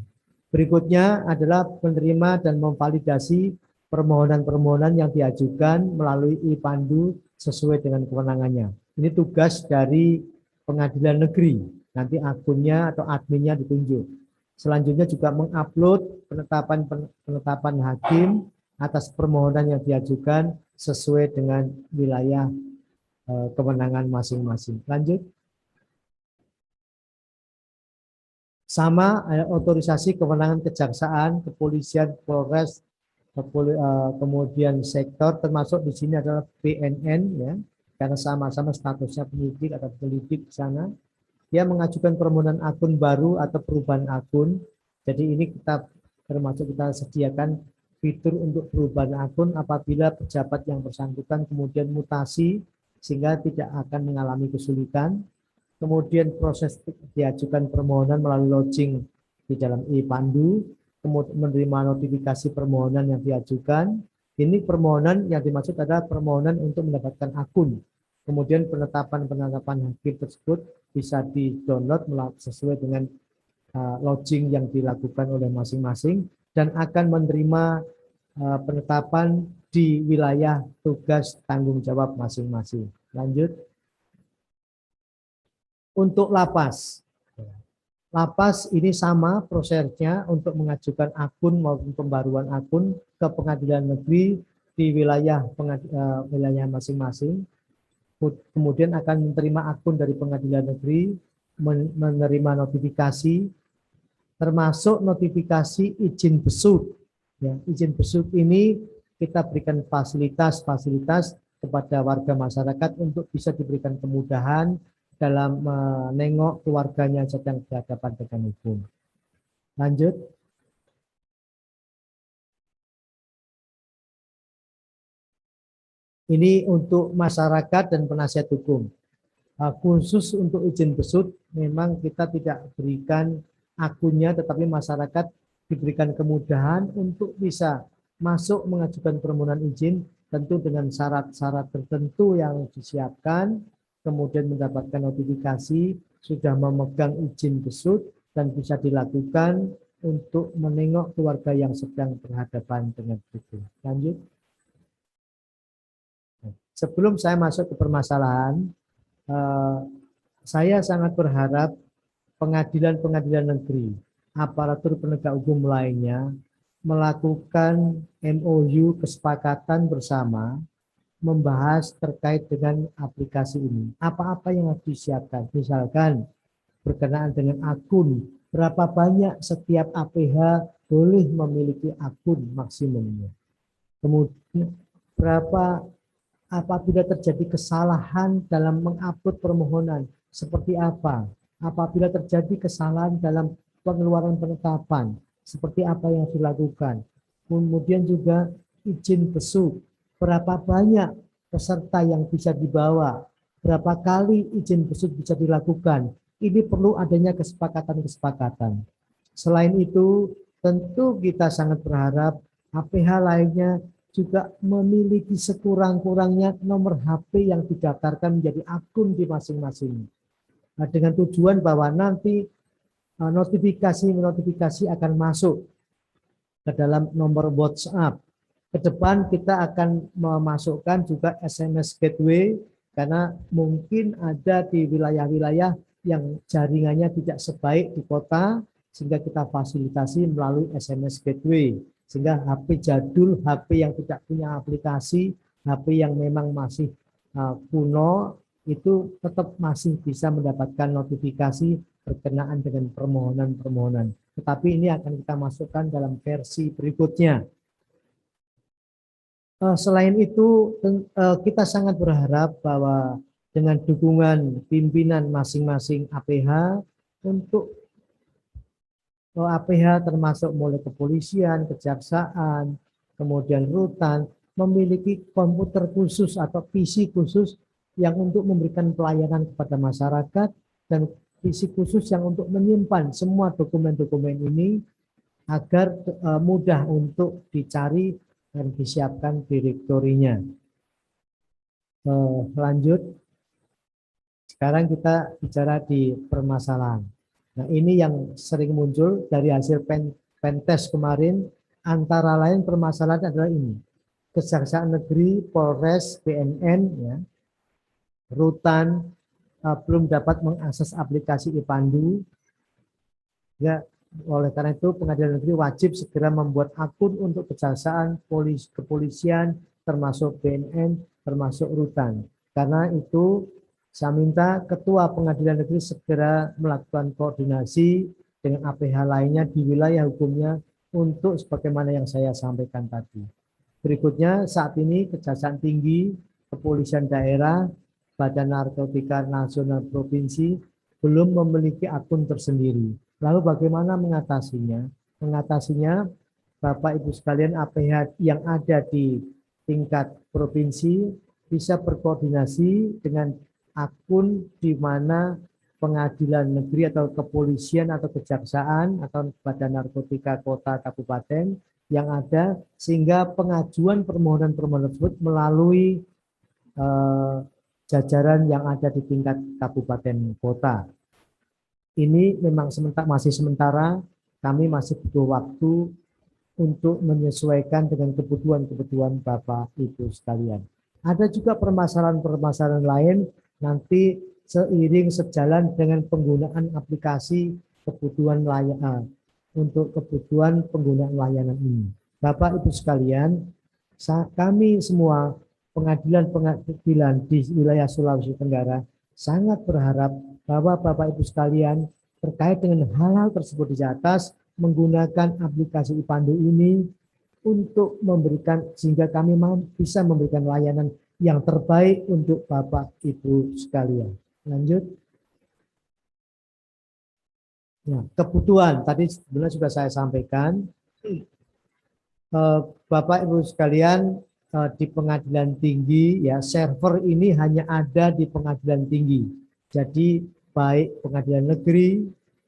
Berikutnya adalah menerima dan memvalidasi permohonan-permohonan yang diajukan melalui e-Pandu sesuai dengan kewenangannya. Ini tugas dari pengadilan negeri. Nanti akunnya atau adminnya ditunjuk. Selanjutnya juga mengupload penetapan hakim atas permohonan yang diajukan sesuai dengan wilayah kewenangan masing-masing. Lanjut. Sama otorisasi kewenangan kejaksaan, kepolisian, Polres, kemudian sektor, termasuk di sini adalah BNN, ya, karena sama-sama statusnya penyidik atau penyelidik di sana. Dia mengajukan permohonan akun baru atau perubahan akun. Jadi ini kita sediakan fitur untuk perubahan akun apabila pejabat yang bersangkutan kemudian mutasi sehingga tidak akan mengalami kesulitan. Kemudian proses diajukan permohonan melalui login di dalam e-Pandu, kemudian menerima notifikasi permohonan yang diajukan. Ini permohonan yang dimaksud adalah permohonan untuk mendapatkan akun. Kemudian penetapan hakim tersebut bisa di-download sesuai dengan login yang dilakukan oleh masing-masing dan akan menerima penetapan di wilayah tugas tanggung jawab masing-masing. Lanjut. Untuk lapas. Lapas ini sama prosesnya untuk mengajukan akun maupun pembaruan akun ke pengadilan negeri di wilayah masing-masing. Kemudian akan menerima akun dari pengadilan negeri, menerima notifikasi, termasuk notifikasi izin besuk. Ya, izin besuk ini kita berikan fasilitas kepada warga masyarakat untuk bisa diberikan kemudahan dalam menengok keluarganya yang sedang berhadapan dengan hukum. Lanjut. Ini untuk masyarakat dan penasihat hukum. Khusus untuk izin besuk memang kita tidak berikan akunnya, tetapi masyarakat diberikan kemudahan untuk bisa masuk mengajukan permohonan izin, tentu dengan syarat-syarat tertentu yang disiapkan, kemudian mendapatkan notifikasi, sudah memegang izin besut, dan bisa dilakukan untuk menengok keluarga yang sedang berhadapan dengan itu. Lanjut. Sebelum saya masuk ke permasalahan, saya sangat berharap pengadilan-pengadilan negeri, aparatur penegak hukum lainnya melakukan MOU kesepakatan bersama membahas terkait dengan aplikasi ini. Apa-apa yang harus disiapkan, misalkan berkenaan dengan akun, berapa banyak setiap APH boleh memiliki akun maksimumnya. Kemudian berapa apabila terjadi kesalahan dalam mengupload permohonan, seperti apa? Apabila terjadi kesalahan dalam pengeluaran penetapan, seperti apa yang dilakukan. Kemudian juga izin besuk, berapa banyak peserta yang bisa dibawa, berapa kali izin besuk bisa dilakukan. Ini perlu adanya kesepakatan-kesepakatan. Selain itu, tentu kita sangat berharap APH lainnya juga memiliki sekurang-kurangnya nomor HP yang didaftarkan menjadi akun di masing-masing. Nah, dengan tujuan bahwa nanti notifikasi akan masuk ke dalam nomor WhatsApp. Ke depan kita akan memasukkan juga SMS gateway, karena mungkin ada di wilayah-wilayah yang jaringannya tidak sebaik di kota, sehingga kita fasilitasi melalui SMS gateway. Sehingga HP jadul, HP yang tidak punya aplikasi, HP yang memang masih kuno, itu tetap masih bisa mendapatkan notifikasi berkenaan dengan permohonan-permohonan. Tetapi ini akan kita masukkan dalam versi berikutnya. Selain itu, kita sangat berharap bahwa dengan dukungan pimpinan masing-masing APH untuk APH termasuk mulai kepolisian, kejaksaan, kemudian rutan, memiliki komputer khusus atau PC khusus yang untuk memberikan pelayanan kepada masyarakat, dan PC khusus yang untuk menyimpan semua dokumen-dokumen ini agar mudah untuk dicari dan disiapkan direktorinya. Lanjut. Sekarang kita bicara di permasalahan. Nah, ini yang sering muncul dari hasil pentest kemarin, antara lain permasalahan adalah ini. Kejaksaan Negeri, Polres, BNN, ya, rutan belum dapat mengakses aplikasi IPANDU. Ya, oleh karena itu Pengadilan Negeri wajib segera membuat akun untuk kejaksaan, kepolisian, termasuk BNN, termasuk rutan. Karena itu saya minta Ketua Pengadilan Negeri segera melakukan koordinasi dengan APH lainnya di wilayah hukumnya untuk sebagaimana yang saya sampaikan tadi. Berikutnya, saat ini Kejaksaan Tinggi, Kepolisian Daerah, Badan Narkotika Nasional Provinsi belum memiliki akun tersendiri. Lalu bagaimana mengatasinya? Mengatasinya, Bapak Ibu sekalian, APH yang ada di tingkat provinsi bisa berkoordinasi dengan akun di mana pengadilan negeri atau kepolisian atau kejaksaan atau Badan Narkotika Kota Kabupaten yang ada, sehingga pengajuan permohonan-permohonan tersebut melalui jajaran yang ada di tingkat kabupaten kota. Ini memang masih sementara, kami masih butuh waktu untuk menyesuaikan dengan kebutuhan-kebutuhan Bapak Ibu sekalian. Ada juga permasalahan-permasalahan lain nanti seiring sejalan dengan penggunaan aplikasi kebutuhan layanan untuk kebutuhan penggunaan layanan ini. Bapak Ibu sekalian, kami semua pengadilan-pengadilan di wilayah Sulawesi Tenggara sangat berharap bahwa Bapak Ibu sekalian terkait dengan hal-hal tersebut di atas menggunakan aplikasi IPANDU ini untuk memberikan, sehingga kami bisa memberikan layanan yang terbaik untuk Bapak Ibu sekalian. Lanjut. Nah, kebutuhan tadi sebenarnya sudah saya sampaikan. Bapak Ibu sekalian, di pengadilan tinggi, ya, server ini hanya ada di pengadilan tinggi. Jadi baik pengadilan negeri,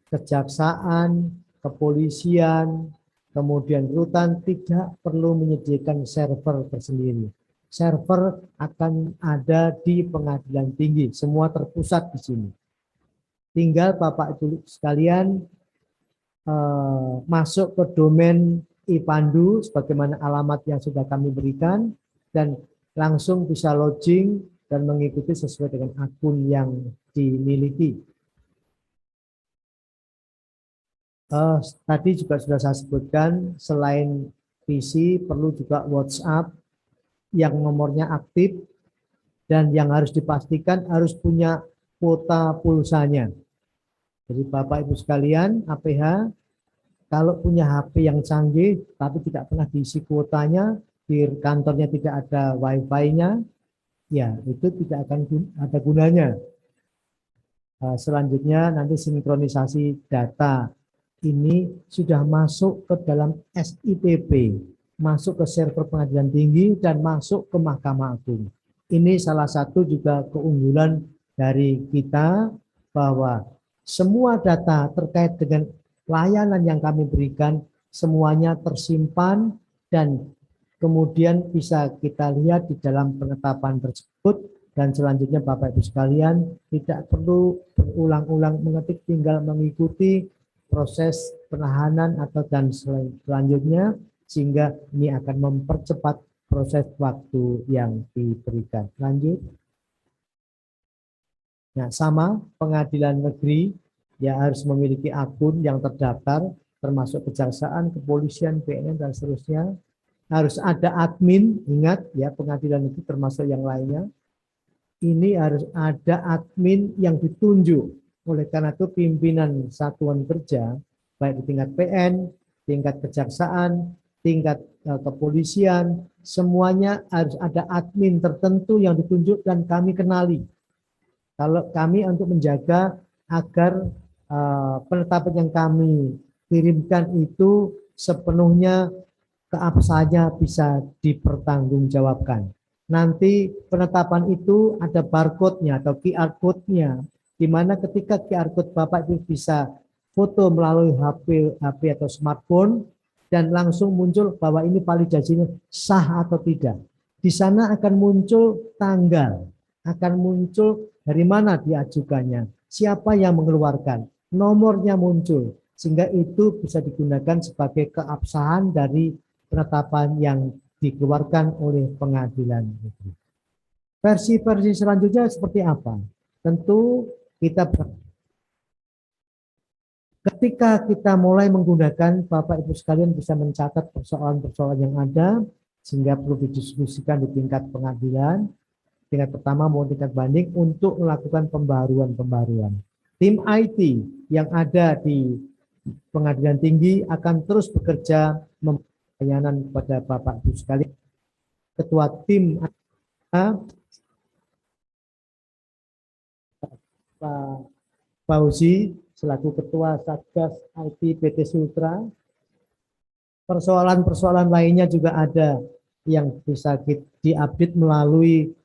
kejaksaan, kepolisian, kemudian rutan tidak perlu menyediakan server tersendiri. Server akan ada di pengadilan tinggi, semua terpusat di sini. Tinggal Bapak Ibu sekalian masuk ke domain iPandu sebagaimana alamat yang sudah kami berikan dan langsung bisa login dan mengikuti sesuai dengan akun yang dimiliki. Tadi juga sudah saya sebutkan, selain PC perlu juga WhatsApp yang nomornya aktif dan yang harus dipastikan harus punya kuota pulsanya. Jadi Bapak Ibu sekalian, APH, kalau punya HP yang canggih tapi tidak pernah diisi kuotanya, di kantornya tidak ada wifi-nya, ya itu tidak akan ada gunanya. Selanjutnya nanti sinkronisasi data ini sudah masuk ke dalam SIPP, masuk ke server pengadilan tinggi dan masuk ke Mahkamah Agung. Ini salah satu juga keunggulan dari kita bahwa semua data terkait dengan layanan yang kami berikan semuanya tersimpan dan kemudian bisa kita lihat di dalam penetapan tersebut. Dan selanjutnya Bapak Ibu sekalian tidak perlu berulang-ulang mengetik, tinggal mengikuti proses penahanan atau dan selanjutnya sehingga ini akan mempercepat proses waktu yang diberikan. Lanjut. Nah, sama pengadilan negeri ya harus memiliki akun yang terdaftar termasuk kejaksaan, kepolisian, BNN dan seterusnya. Harus ada admin, ingat ya pengadilan negeri termasuk yang lainnya. Ini harus ada admin yang ditunjuk. Oleh karena itu pimpinan satuan kerja, baik di tingkat PN, tingkat kejaksaan, tingkat kepolisian, semuanya harus ada admin tertentu yang ditunjuk dan kami kenali. Kalau kami untuk menjaga agar penetapan yang kami kirimkan itu sepenuhnya keabsahannya bisa dipertanggungjawabkan. Nanti penetapan itu ada barcode-nya atau QR code-nya, di mana ketika QR code Bapak itu bisa foto melalui HP atau smartphone dan langsung muncul bahwa ini validasinya sah atau tidak. Di sana akan muncul tanggal, akan muncul dari mana diajukannya, siapa yang mengeluarkan, nomornya muncul, sehingga itu bisa digunakan sebagai keabsahan dari penetapan yang dikeluarkan oleh pengadilan negeri. Versi-versi selanjutnya seperti apa? Tentu ketika kita mulai menggunakan, Bapak Ibu sekalian bisa mencatat persoalan-persoalan yang ada sehingga perlu didiskusikan di tingkat pengadilan, tingkat pertama maupun tingkat banding untuk melakukan pembaruan-pembaruan. Tim IT yang ada di pengadilan tinggi akan terus bekerja pelayanan kepada Bapak Ibu sekalian. Ketua tim Pak Fauzi selaku Ketua Satgas IT PT Sultra. Persoalan-persoalan lainnya juga ada yang bisa diupdate melalui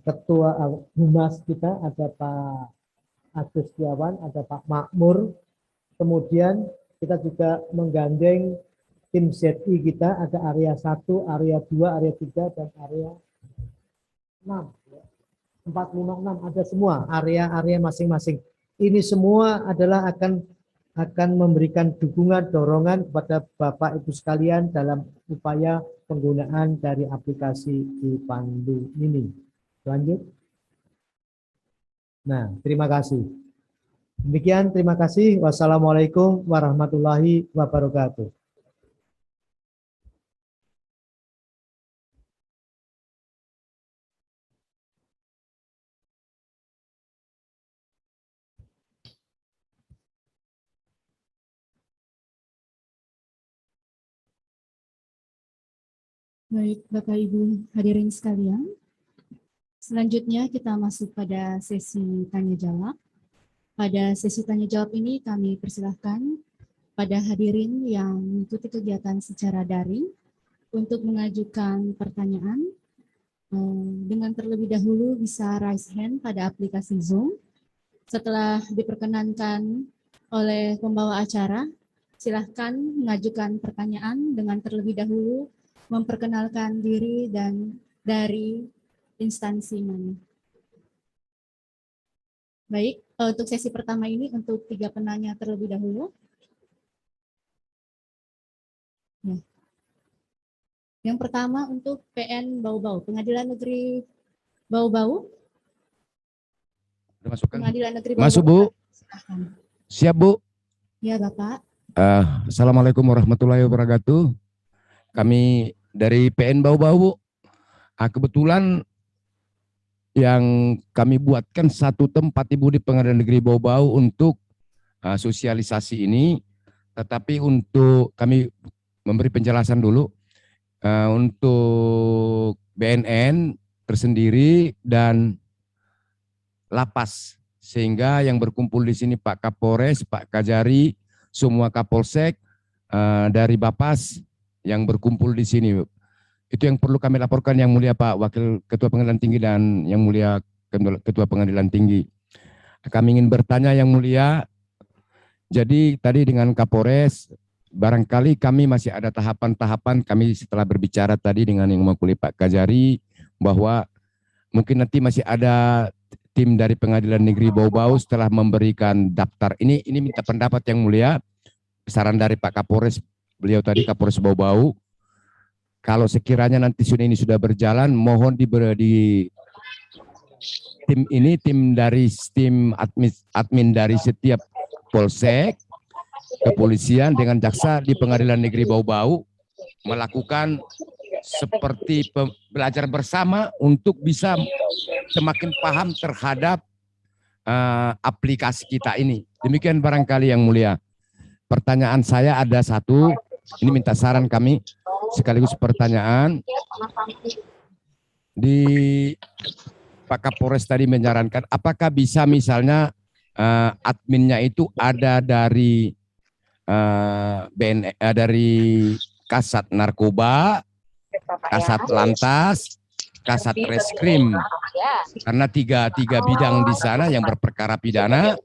Ketua Humas kita, ada Pak Agus Setiawan, ada Pak Makmur. Kemudian kita juga menggandeng tim ZI kita, ada area 1, area 2, area 3, dan area 6. 4, 5, 6 ada semua area-area masing-masing. Ini semua adalah akan memberikan dukungan, dorongan kepada Bapak Ibu sekalian dalam upaya penggunaan dari aplikasi iPandu ini. Lanjut. Nah, terima kasih. Demikian, terima kasih. Wassalamualaikum warahmatullahi wabarakatuh. Baik, Bapak Ibu hadirin sekalian. Selanjutnya kita masuk pada sesi tanya jawab. Pada sesi tanya jawab ini kami persilahkan pada hadirin yang mengikuti kegiatan secara daring untuk mengajukan pertanyaan. Dengan terlebih dahulu bisa raise hand pada aplikasi Zoom. Setelah diperkenankan oleh pembawa acara. Silahkan mengajukan pertanyaan dengan terlebih dahulu memperkenalkan diri dan dari instansi mana. Baik, untuk sesi pertama ini untuk 3 penanya terlebih dahulu. Ya. Yang pertama untuk PN Bau-Bau, Pengadilan Negeri Bau-Bau. Pengadilan Negeri Bau-Bau. Masuk, Bu. Silahkan. Siap, Bu. Ya, Bapak. Assalamualaikum warahmatullahi wabarakatuh. Kami dari PN Bau-Bau, Bu. Kebetulan yang kami buatkan satu tempat, Ibu, di Pengadilan Negeri Bau-Bau untuk sosialisasi ini. Tetapi untuk kami memberi penjelasan dulu. Untuk BNN tersendiri dan lapas. Sehingga yang berkumpul di sini Pak Kapolres, Pak Kajari, semua Kapolsek dari Bapas yang berkumpul di sini. Itu yang perlu kami laporkan, Yang Mulia Pak Wakil Ketua Pengadilan Tinggi dan Yang Mulia Ketua Pengadilan Tinggi. Kami ingin bertanya, Yang Mulia, jadi tadi dengan Kapolres, barangkali kami masih ada tahapan-tahapan, kami setelah berbicara tadi dengan Yang Mulia Pak Kajari, bahwa mungkin nanti masih ada tim dari Pengadilan Negeri Bau-Bau setelah memberikan daftar. Ini minta pendapat Yang Mulia, saran dari Pak Kapolres, beliau tadi Kapolres Bau-Bau. Kalau sekiranya nanti ini sudah berjalan, mohon diberi tim ini, tim admin dari setiap polsek, kepolisian dengan jaksa di Pengadilan Negeri Bau-Bau melakukan seperti belajar bersama untuk bisa semakin paham terhadap aplikasi kita ini. Demikian barangkali Yang Mulia. Pertanyaan saya ada satu, ini minta saran kami, sekaligus pertanyaan. Di Pak Kapolres tadi menyarankan, apakah bisa misalnya adminnya itu ada dari dari Kasat Narkoba, Kasat Lantas, Kasat Reskrim, karena tiga bidang di sana yang berperkara pidana.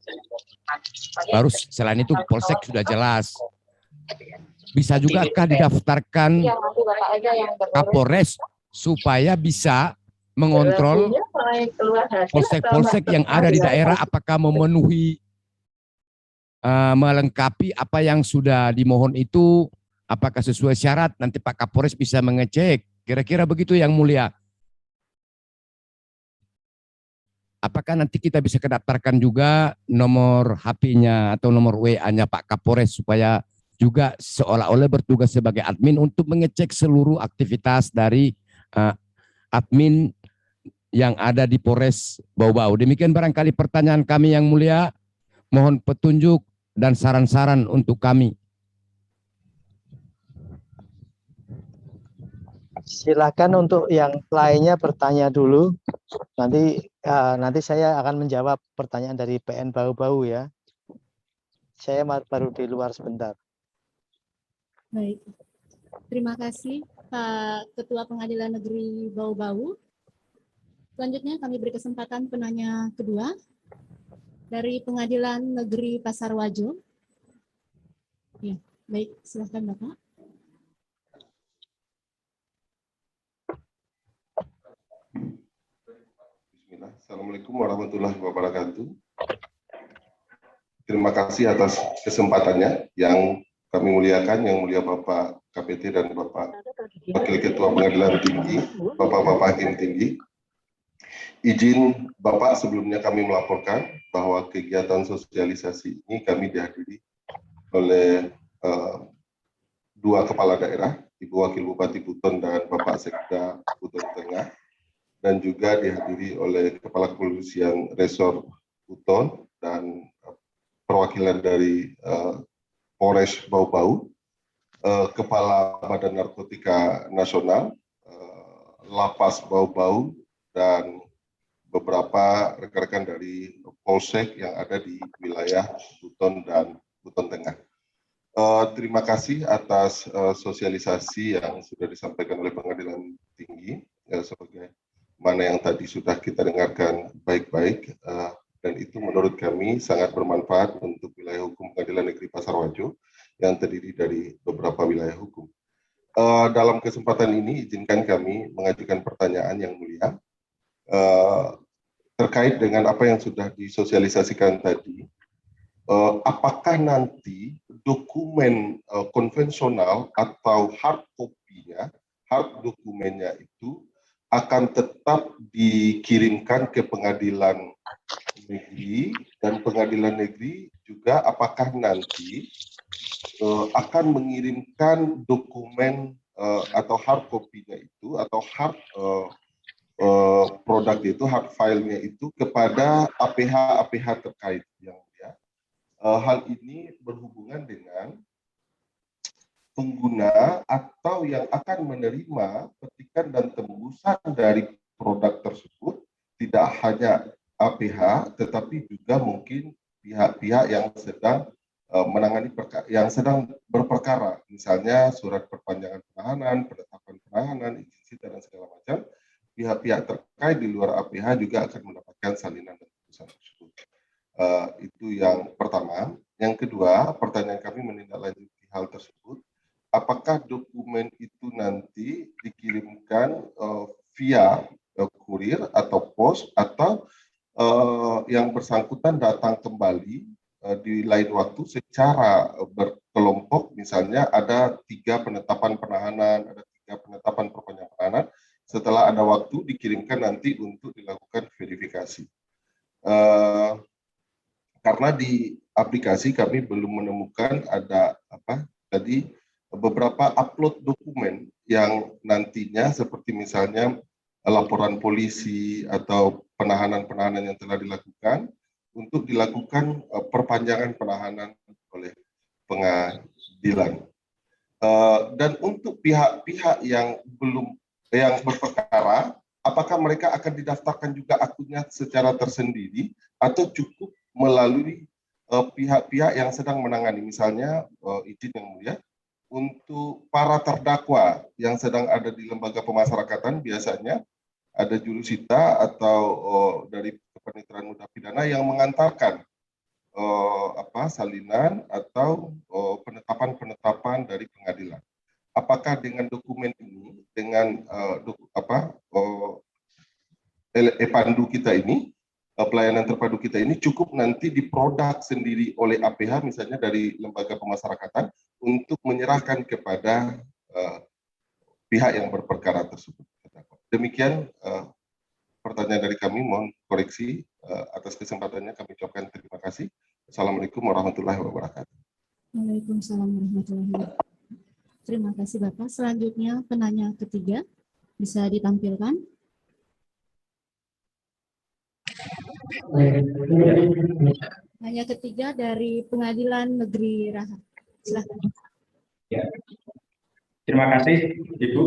Baru selain itu Polsek sudah jelas. Bisa jugakah didaftarkan Kapolres supaya bisa mengontrol polsek-polsek yang ada di daerah apakah memenuhi, melengkapi apa yang sudah dimohon itu, apakah sesuai syarat, nanti Pak Kapolres bisa mengecek. Kira-kira begitu Yang Mulia. Apakah nanti kita bisa kedaftarkan juga nomor HP-nya atau nomor WA-nya Pak Kapolres supaya juga seolah-olah bertugas sebagai admin untuk mengecek seluruh aktivitas dari admin yang ada di Polres Bau-Bau. Demikian barangkali pertanyaan kami Yang Mulia. Mohon petunjuk dan saran-saran untuk kami. Silakan untuk yang lainnya bertanya dulu. Nanti saya akan menjawab pertanyaan dari PN Bau-Bau ya. Saya baru di luar sebentar. Baik. Terima kasih Pak Ketua Pengadilan Negeri Bau-Bau. Selanjutnya kami beri kesempatan penanya kedua dari Pengadilan Negeri Pasar Wajo. Ya, baik, silakan Bapak. Assalamualaikum warahmatullahi wabarakatuh. Terima kasih atas kesempatannya yang kami muliakan, Yang Mulia Bapak KPT dan Bapak Wakil Ketua Pengadilan Tinggi, Bapak-Bapak Hakim Tinggi. Izin Bapak sebelumnya kami melaporkan bahwa kegiatan sosialisasi ini kami dihadiri oleh dua kepala daerah, Ibu Wakil Bupati Buton dan Bapak Sekda Buton Tengah, dan juga dihadiri oleh Kepala Kepolisian Resor Buton dan perwakilan dari Polres Bau-Bau, Kepala Badan Narkotika Nasional, Lapas Bau-Bau, dan beberapa rekan-rekan dari Polsek yang ada di wilayah Buton dan Buton Tengah. Terima kasih atas sosialisasi yang sudah disampaikan oleh Pengadilan Tinggi, sebagai mana yang tadi sudah kita dengarkan baik-baik, dan itu menurut kami kami sangat bermanfaat untuk wilayah hukum Pengadilan Negeri Pasar Wajo yang terdiri dari beberapa wilayah hukum. Dalam kesempatan ini izinkan kami mengajukan pertanyaan yang mulia terkait dengan apa yang sudah disosialisasikan tadi. Apakah nanti dokumen konvensional atau hard copy-nya, hard dokumennya itu akan tetap dikirimkan ke pengadilan negeri, dan pengadilan negeri juga apakah nanti akan mengirimkan dokumen atau hard copy-nya itu atau hard produk itu, hard file-nya itu kepada APH terkait yang ya. Hal ini berhubungan dengan pengguna atau yang akan menerima petikan dan tembusan dari produk tersebut tidak hanya APH, tetapi juga mungkin pihak-pihak yang sedang menangani yang sedang berperkara, misalnya surat perpanjangan penahanan, penetapan penahanan, izin sita dan segala macam. Pihak-pihak terkait di luar APH juga akan mendapatkan salinan dan putusan tersebut. Itu yang pertama. Yang kedua, pertanyaan kami menindaklanjuti hal tersebut. Apakah dokumen itu nanti dikirimkan via kurir atau pos, atau yang bersangkutan datang kembali di lain waktu secara berkelompok, misalnya ada 3 penetapan penahanan, ada 3 penetapan perpanjangan penahanan, setelah ada waktu dikirimkan nanti untuk dilakukan verifikasi. Karena di aplikasi kami belum menemukan ada beberapa upload dokumen yang nantinya seperti misalnya laporan polisi atau penahanan-penahanan yang telah dilakukan untuk dilakukan perpanjangan penahanan oleh pengadilan. Dan untuk pihak-pihak yang berperkara, apakah mereka akan didaftarkan juga akunnya secara tersendiri atau cukup melalui pihak-pihak yang sedang menangani, misalnya izin yang mulia, untuk para terdakwa yang sedang ada di lembaga pemasyarakatan biasanya ada jurusita atau dari kepaniteraan muda pidana yang mengantarkan salinan atau penetapan-penetapan dari pengadilan. Apakah dengan dokumen ini, dengan e-pandu kita ini, pelayanan terpadu kita ini cukup nanti diproduk sendiri oleh APH, misalnya dari lembaga pemasyarakatan, untuk menyerahkan kepada pihak yang berperkara tersebut. Demikian pertanyaan dari kami, mohon koreksi. Atas kesempatannya kami ucapkan terima kasih. Assalamualaikum warahmatullahi wabarakatuh. Waalaikumsalam warahmatullahi wabarakatuh. Terima kasih Bapak. Selanjutnya penanya ketiga bisa ditampilkan. Penanya ketiga dari Pengadilan Negeri Raha. Silakan. Ya. Terima kasih Ibu.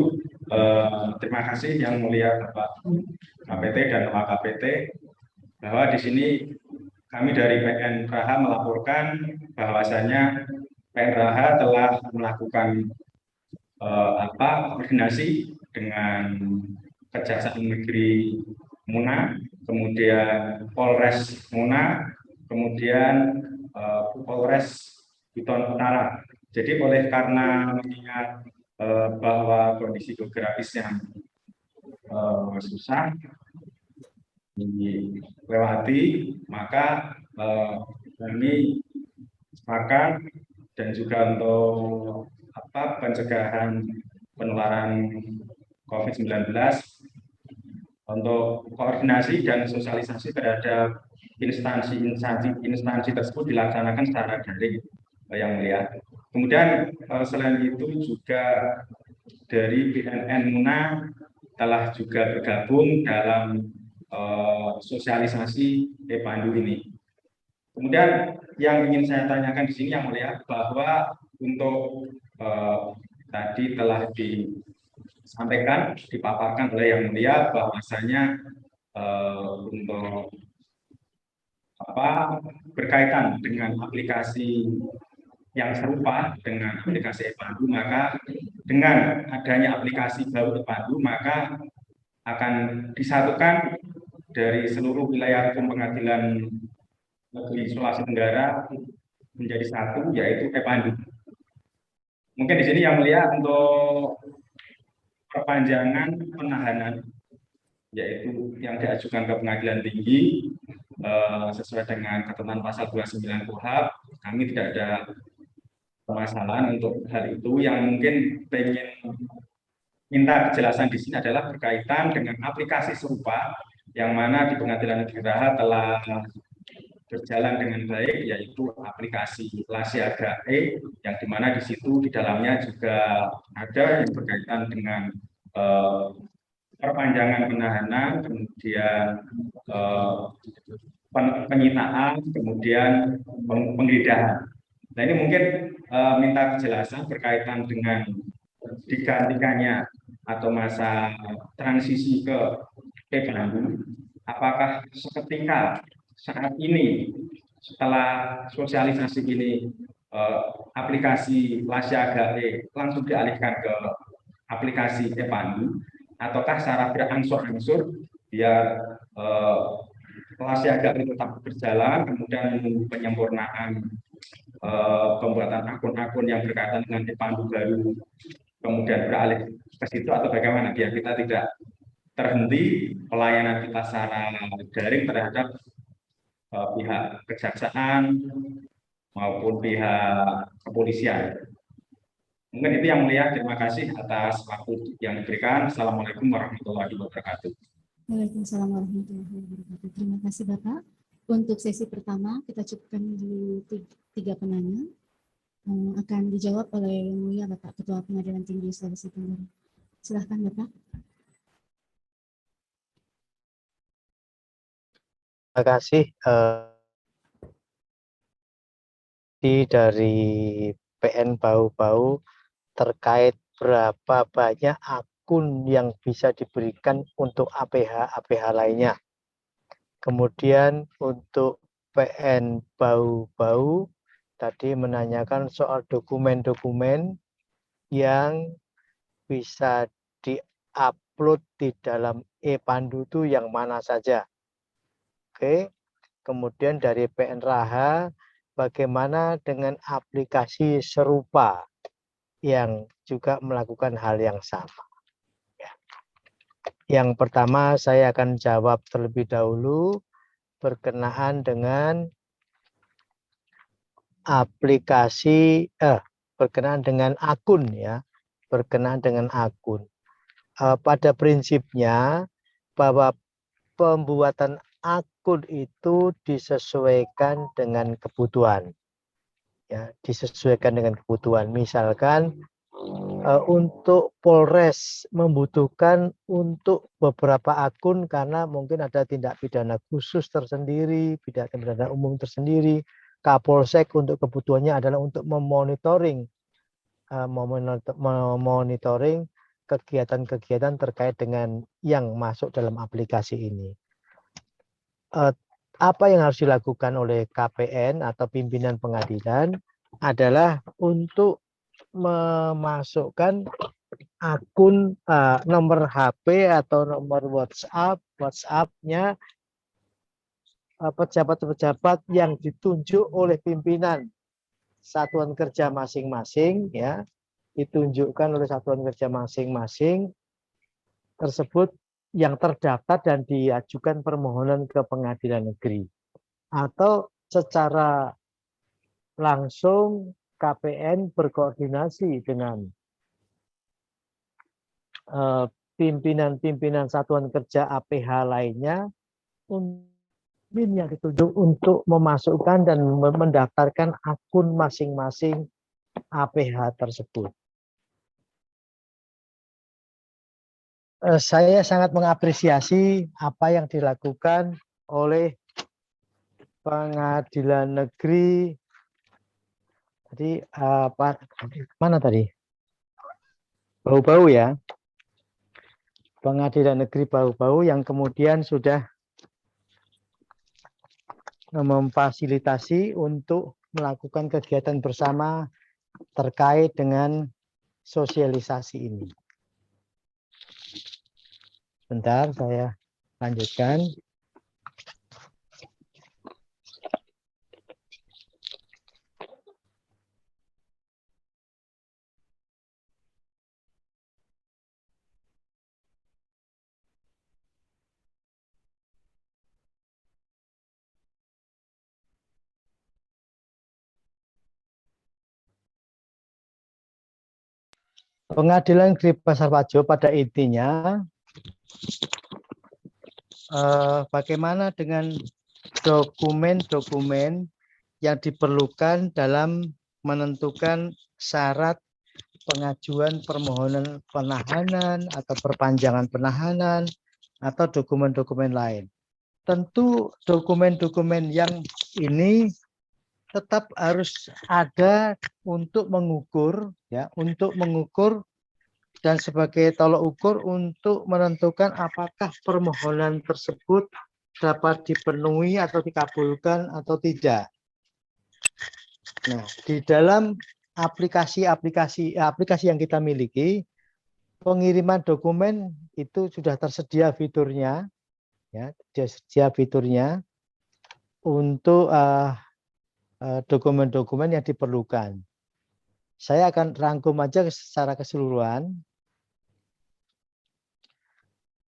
Terima kasih Yang Mulia Bapak KPT dan Pak KPT, bahwa di sini kami dari PN Raha melaporkan bahwasanya PN Raha telah melakukan koordinasi dengan Kejaksaan Negeri Muna, kemudian Polres Muna, kemudian Polres Buton Utara. Jadi karena mengingat bahwa kondisi geografis yang susah dilewati, maka kami sepakat dan juga untuk pencegahan penularan COVID-19 untuk koordinasi dan sosialisasi terhadap instansi tersebut dilaksanakan secara daring, Yang Mulia. Kemudian selain itu juga dari BNN Muna telah juga bergabung dalam sosialisasi e-pandu ini. Kemudian yang ingin saya tanyakan di sini Yang Mulia, bahwa untuk tadi telah disampaikan, dipaparkan oleh Yang Mulia bahwasanya untuk berkaitan dengan aplikasi yang serupa dengan aplikasi e-pandu, maka dengan adanya aplikasi baru e-pandu, maka akan disatukan dari seluruh wilayah hukum Pengadilan Negeri Sulawesi Tenggara menjadi satu, yaitu Epandu. Mungkin di sini yang mulia untuk perpanjangan penahanan, yaitu yang diajukan ke pengadilan tinggi sesuai dengan ketentuan pasal 29 KUHP, kami tidak ada permasalahan untuk hal itu. Yang mungkin ingin minta kejelasan di sini adalah berkaitan dengan aplikasi serupa yang mana di Pengadilan Negeri Raha telah berjalan dengan baik, yaitu aplikasi Lasiaga E, yang dimana di situ di dalamnya juga ada yang berkaitan dengan perpanjangan penahanan, kemudian penyitaan, kemudian penggeledahan. Nah, ini mungkin minta kejelasan berkaitan dengan digantikannya atau masa transisi ke Epandu, apakah seketika saat ini setelah sosialisasi ini aplikasi Lasiaga E langsung dialihkan ke aplikasi Epandu, ataukah secara berangsur-angsur biar Lasiaga E tetap berjalan, kemudian penyempurnaan pembuatan akun-akun yang berkaitan dengan Epandu baru kemudian beralih ke situ, atau bagaimana biar kita tidak terhenti pelayanan kita secara daring terhadap pihak kejaksaan maupun pihak kepolisian. Mungkin itu yang mulia. Terima kasih atas waktu yang diberikan. Assalamualaikum warahmatullahi wabarakatuh. Waalaikumsalam warahmatullahi wabarakatuh. Terima kasih Bapak. Untuk sesi pertama kita cukupkan di 3 penanya. Akan dijawab oleh Yang Mulia Bapak Ketua Pengadilan Tinggi Sulawesi Tenggara. Silahkan Bapak. Terima kasih. Dari PN Bau-Bau terkait berapa banyak akun yang bisa diberikan untuk APH lainnya. Kemudian untuk PN Bau-Bau tadi menanyakan soal dokumen-dokumen yang bisa diupload di dalam Epandu itu yang mana saja. Oke. Kemudian dari PN Raha, bagaimana dengan aplikasi serupa yang juga melakukan hal yang sama. Ya. Yang pertama saya akan jawab terlebih dahulu berkenaan dengan aplikasi berkenaan dengan akun ya, berkenaan dengan akun. Pada prinsipnya bahwa pembuatan akun itu disesuaikan dengan kebutuhan. Ya, disesuaikan dengan kebutuhan. Misalkan untuk Polres membutuhkan untuk beberapa akun karena mungkin ada tindak pidana khusus tersendiri, tindak pidana umum tersendiri. Kapolsek untuk kebutuhannya adalah untuk memonitoring kegiatan-kegiatan terkait dengan yang masuk dalam aplikasi ini. Apa yang harus dilakukan oleh KPN atau pimpinan pengadilan adalah untuk memasukkan akun nomor HP atau nomor WhatsApp-nya pejabat-pejabat yang ditunjuk oleh pimpinan satuan kerja masing-masing, ya, ditunjukkan oleh satuan kerja masing-masing tersebut yang terdaftar dan diajukan permohonan ke pengadilan negeri, atau secara langsung KPN berkoordinasi dengan pimpinan-pimpinan satuan kerja APH lainnya yang ditunjuk untuk memasukkan dan mendaftarkan akun masing-masing APH tersebut. Saya sangat mengapresiasi apa yang dilakukan oleh Pengadilan Negeri tadi mana tadi? Bau-Bau ya. Pengadilan Negeri Bau-Bau yang kemudian sudah memfasilitasi untuk melakukan kegiatan bersama terkait dengan sosialisasi ini. Bentar, saya lanjutkan. Pengadilan Negeri Pasar Pajo pada intinya bagaimana dengan dokumen-dokumen yang diperlukan dalam menentukan syarat pengajuan permohonan penahanan atau perpanjangan penahanan atau dokumen-dokumen lain. Tentu dokumen-dokumen yang ini tetap harus ada untuk mengukur, ya, untuk mengukur dan sebagai tolok ukur untuk menentukan apakah permohonan tersebut dapat dipenuhi atau dikabulkan atau tidak. Nah, di dalam aplikasi yang kita miliki, pengiriman dokumen itu sudah tersedia fiturnya, ya, tersedia fiturnya untuk dokumen-dokumen yang diperlukan. Saya akan rangkum aja secara keseluruhan,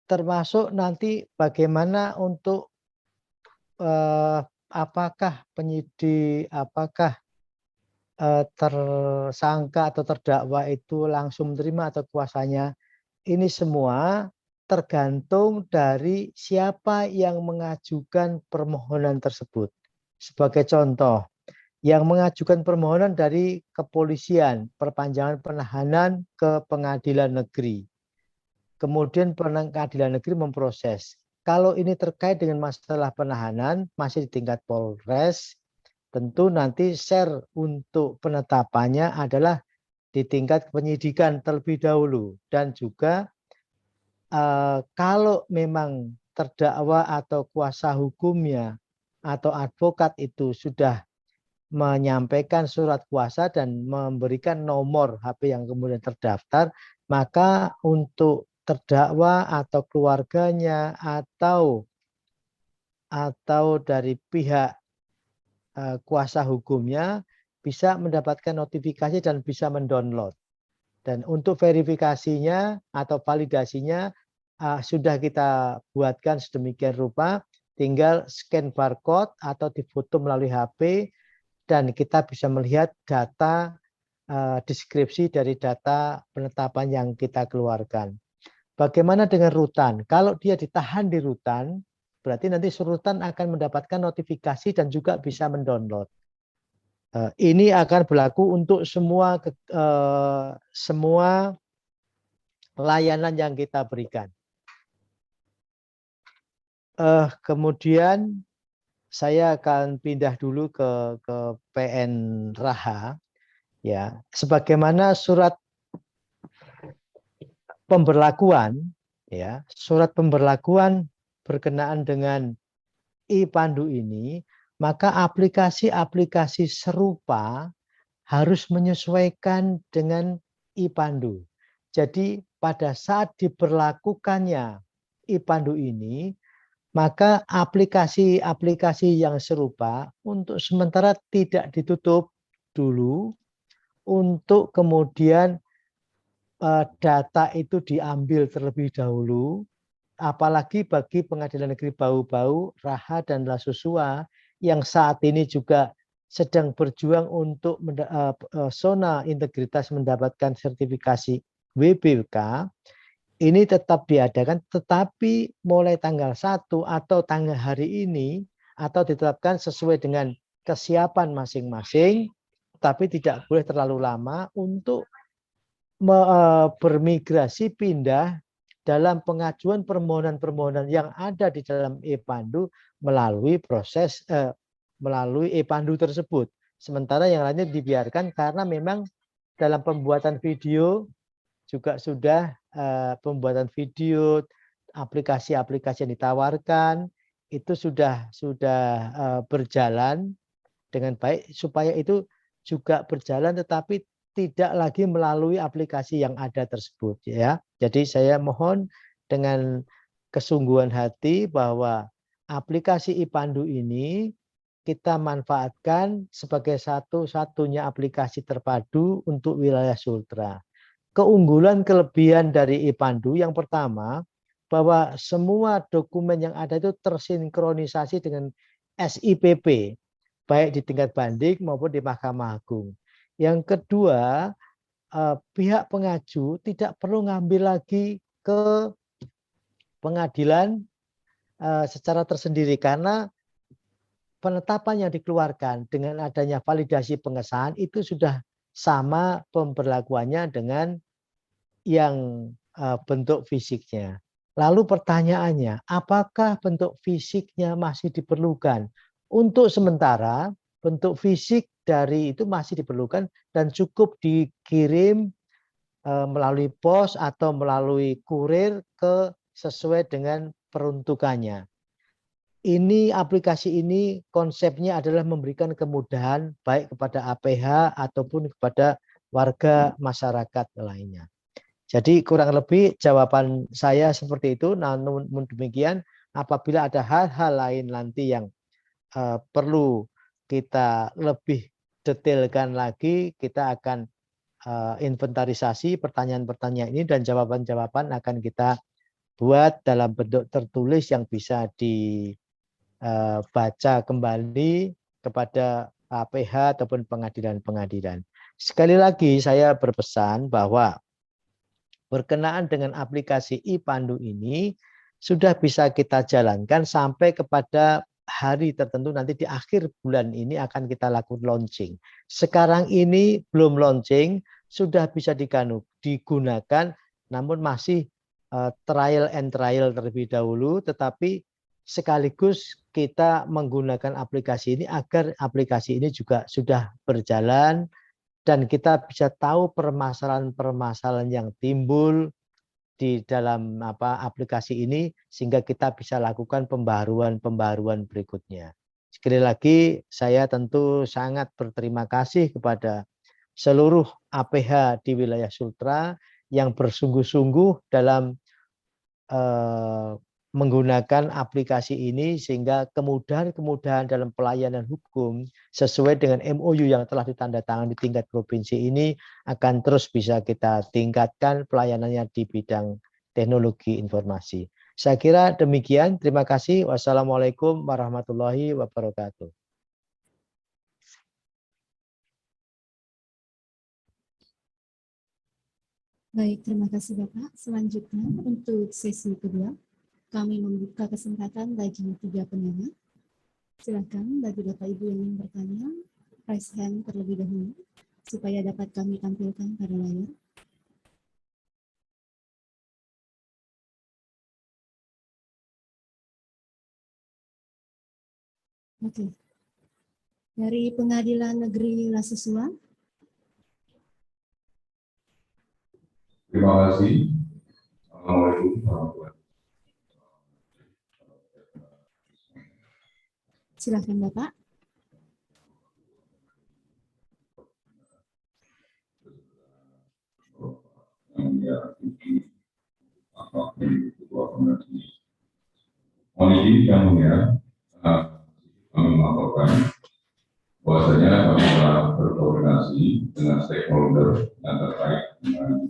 termasuk nanti bagaimana untuk apakah penyidik, apakah tersangka atau terdakwa itu langsung menerima atau kuasanya. Ini semua tergantung dari siapa yang mengajukan permohonan tersebut. Sebagai contoh, yang mengajukan permohonan dari kepolisian, perpanjangan penahanan ke pengadilan negeri. Kemudian pengadilan negeri memproses. Kalau ini terkait dengan masalah penahanan, masih di tingkat Polres, tentu nanti share untuk penetapannya adalah di tingkat penyidikan terlebih dahulu. Dan juga kalau memang terdakwa atau kuasa hukumnya atau advokat itu sudah menyampaikan surat kuasa dan memberikan nomor HP yang kemudian terdaftar, maka untuk terdakwa atau keluarganya atau dari pihak kuasa hukumnya bisa mendapatkan notifikasi dan bisa mendownload. Dan untuk verifikasinya atau validasinya sudah kita buatkan sedemikian rupa, tinggal scan barcode atau difoto melalui HP dan kita bisa melihat data deskripsi dari data penetapan yang kita keluarkan. Bagaimana dengan rutan? Kalau dia ditahan di rutan, berarti nanti rutan akan mendapatkan notifikasi dan juga bisa mendownload. Ini akan berlaku untuk semua layanan yang kita berikan. Kemudian saya akan pindah dulu ke PN Raha, ya. Sebagaimana surat pemberlakuan, ya, surat pemberlakuan berkenaan dengan e-Pandu ini, maka aplikasi-aplikasi serupa harus menyesuaikan dengan e-Pandu. Jadi pada saat diberlakukannya e-Pandu ini, maka aplikasi-aplikasi yang serupa untuk sementara tidak ditutup dulu, untuk kemudian data itu diambil terlebih dahulu, apalagi bagi Pengadilan Negeri Bau-Bau, Raha, dan Lasusua yang saat ini juga sedang berjuang untuk zona integritas mendapatkan sertifikasi WBK. Ini tetap diadakan, tetapi mulai tanggal 1 atau tanggal hari ini, atau ditetapkan sesuai dengan kesiapan masing-masing, tapi tidak boleh terlalu lama untuk bermigrasi pindah dalam pengajuan permohonan-permohonan yang ada di dalam e-Pandu melalui proses melalui e-Pandu tersebut. Sementara yang lainnya dibiarkan karena memang dalam pembuatan video juga sudah pembuatan video, aplikasi-aplikasi yang ditawarkan itu sudah berjalan dengan baik, supaya itu juga berjalan tetapi tidak lagi melalui aplikasi yang ada tersebut, ya. Jadi saya mohon dengan kesungguhan hati bahwa aplikasi e-Pandu ini kita manfaatkan sebagai satu-satunya aplikasi terpadu untuk wilayah Sultra. Keunggulan kelebihan dari e-Pandu yang pertama, bahwa semua dokumen yang ada itu tersinkronisasi dengan SIPP, baik di tingkat banding maupun di Mahkamah Agung. Yang kedua, pihak pengaju tidak perlu ngambil lagi ke pengadilan secara tersendiri, karena penetapan yang dikeluarkan dengan adanya validasi pengesahan itu sudah sama pemberlakuannya dengan yang bentuk fisiknya. Lalu pertanyaannya, apakah bentuk fisiknya masih diperlukan? Untuk sementara, bentuk fisik dari itu masih diperlukan dan cukup dikirim melalui pos atau melalui kurir sesuai dengan peruntukannya. Ini aplikasi ini konsepnya adalah memberikan kemudahan baik kepada APH ataupun kepada warga masyarakat lainnya. Jadi kurang lebih jawaban saya seperti itu. Namun demikian, apabila ada hal-hal lain nanti yang perlu kita lebih detailkan lagi, kita akan inventarisasi pertanyaan-pertanyaan ini dan jawaban-jawaban akan kita buat dalam bentuk tertulis yang bisa dibaca kembali kepada APH ataupun pengadilan-pengadilan. Sekali lagi saya berpesan bahwa berkenaan dengan aplikasi iPandu ini sudah bisa kita jalankan sampai kepada hari tertentu, nanti di akhir bulan ini akan kita lakukan launching. Sekarang ini belum launching, sudah bisa digunakan, namun masih trial and trial terlebih dahulu, tetapi sekaligus kita menggunakan aplikasi ini agar aplikasi ini juga sudah berjalan dan kita bisa tahu permasalahan-permasalahan yang timbul di dalam aplikasi ini sehingga kita bisa lakukan pembaharuan berikutnya. Sekali lagi saya tentu sangat berterima kasih kepada seluruh APH di wilayah Sultra yang bersungguh-sungguh dalam menggunakan aplikasi ini sehingga kemudahan-kemudahan dalam pelayanan hukum sesuai dengan MOU yang telah ditandatangani di tingkat provinsi ini akan terus bisa kita tingkatkan pelayanannya di bidang teknologi informasi. Saya kira demikian. Terima kasih. Wassalamualaikum warahmatullahi wabarakatuh. Baik, terima kasih Bapak. Selanjutnya untuk sesi kedua, kami membuka kesempatan bagi 3 penanya. Silakan bagi Bapak Ibu yang ingin bertanya, raise hand terlebih dahulu supaya dapat kami tampilkan pada layar. Oke. Dari Pengadilan Negeri Lasesua. Terima kasih. Assalamualaikum warahmatullahi wabarakatuh. Silakan Bapak. Mohon izin yang mulia, kami melaporkan bahwasanya kami telah berkoordinasi dengan stakeholder yang terkait dengan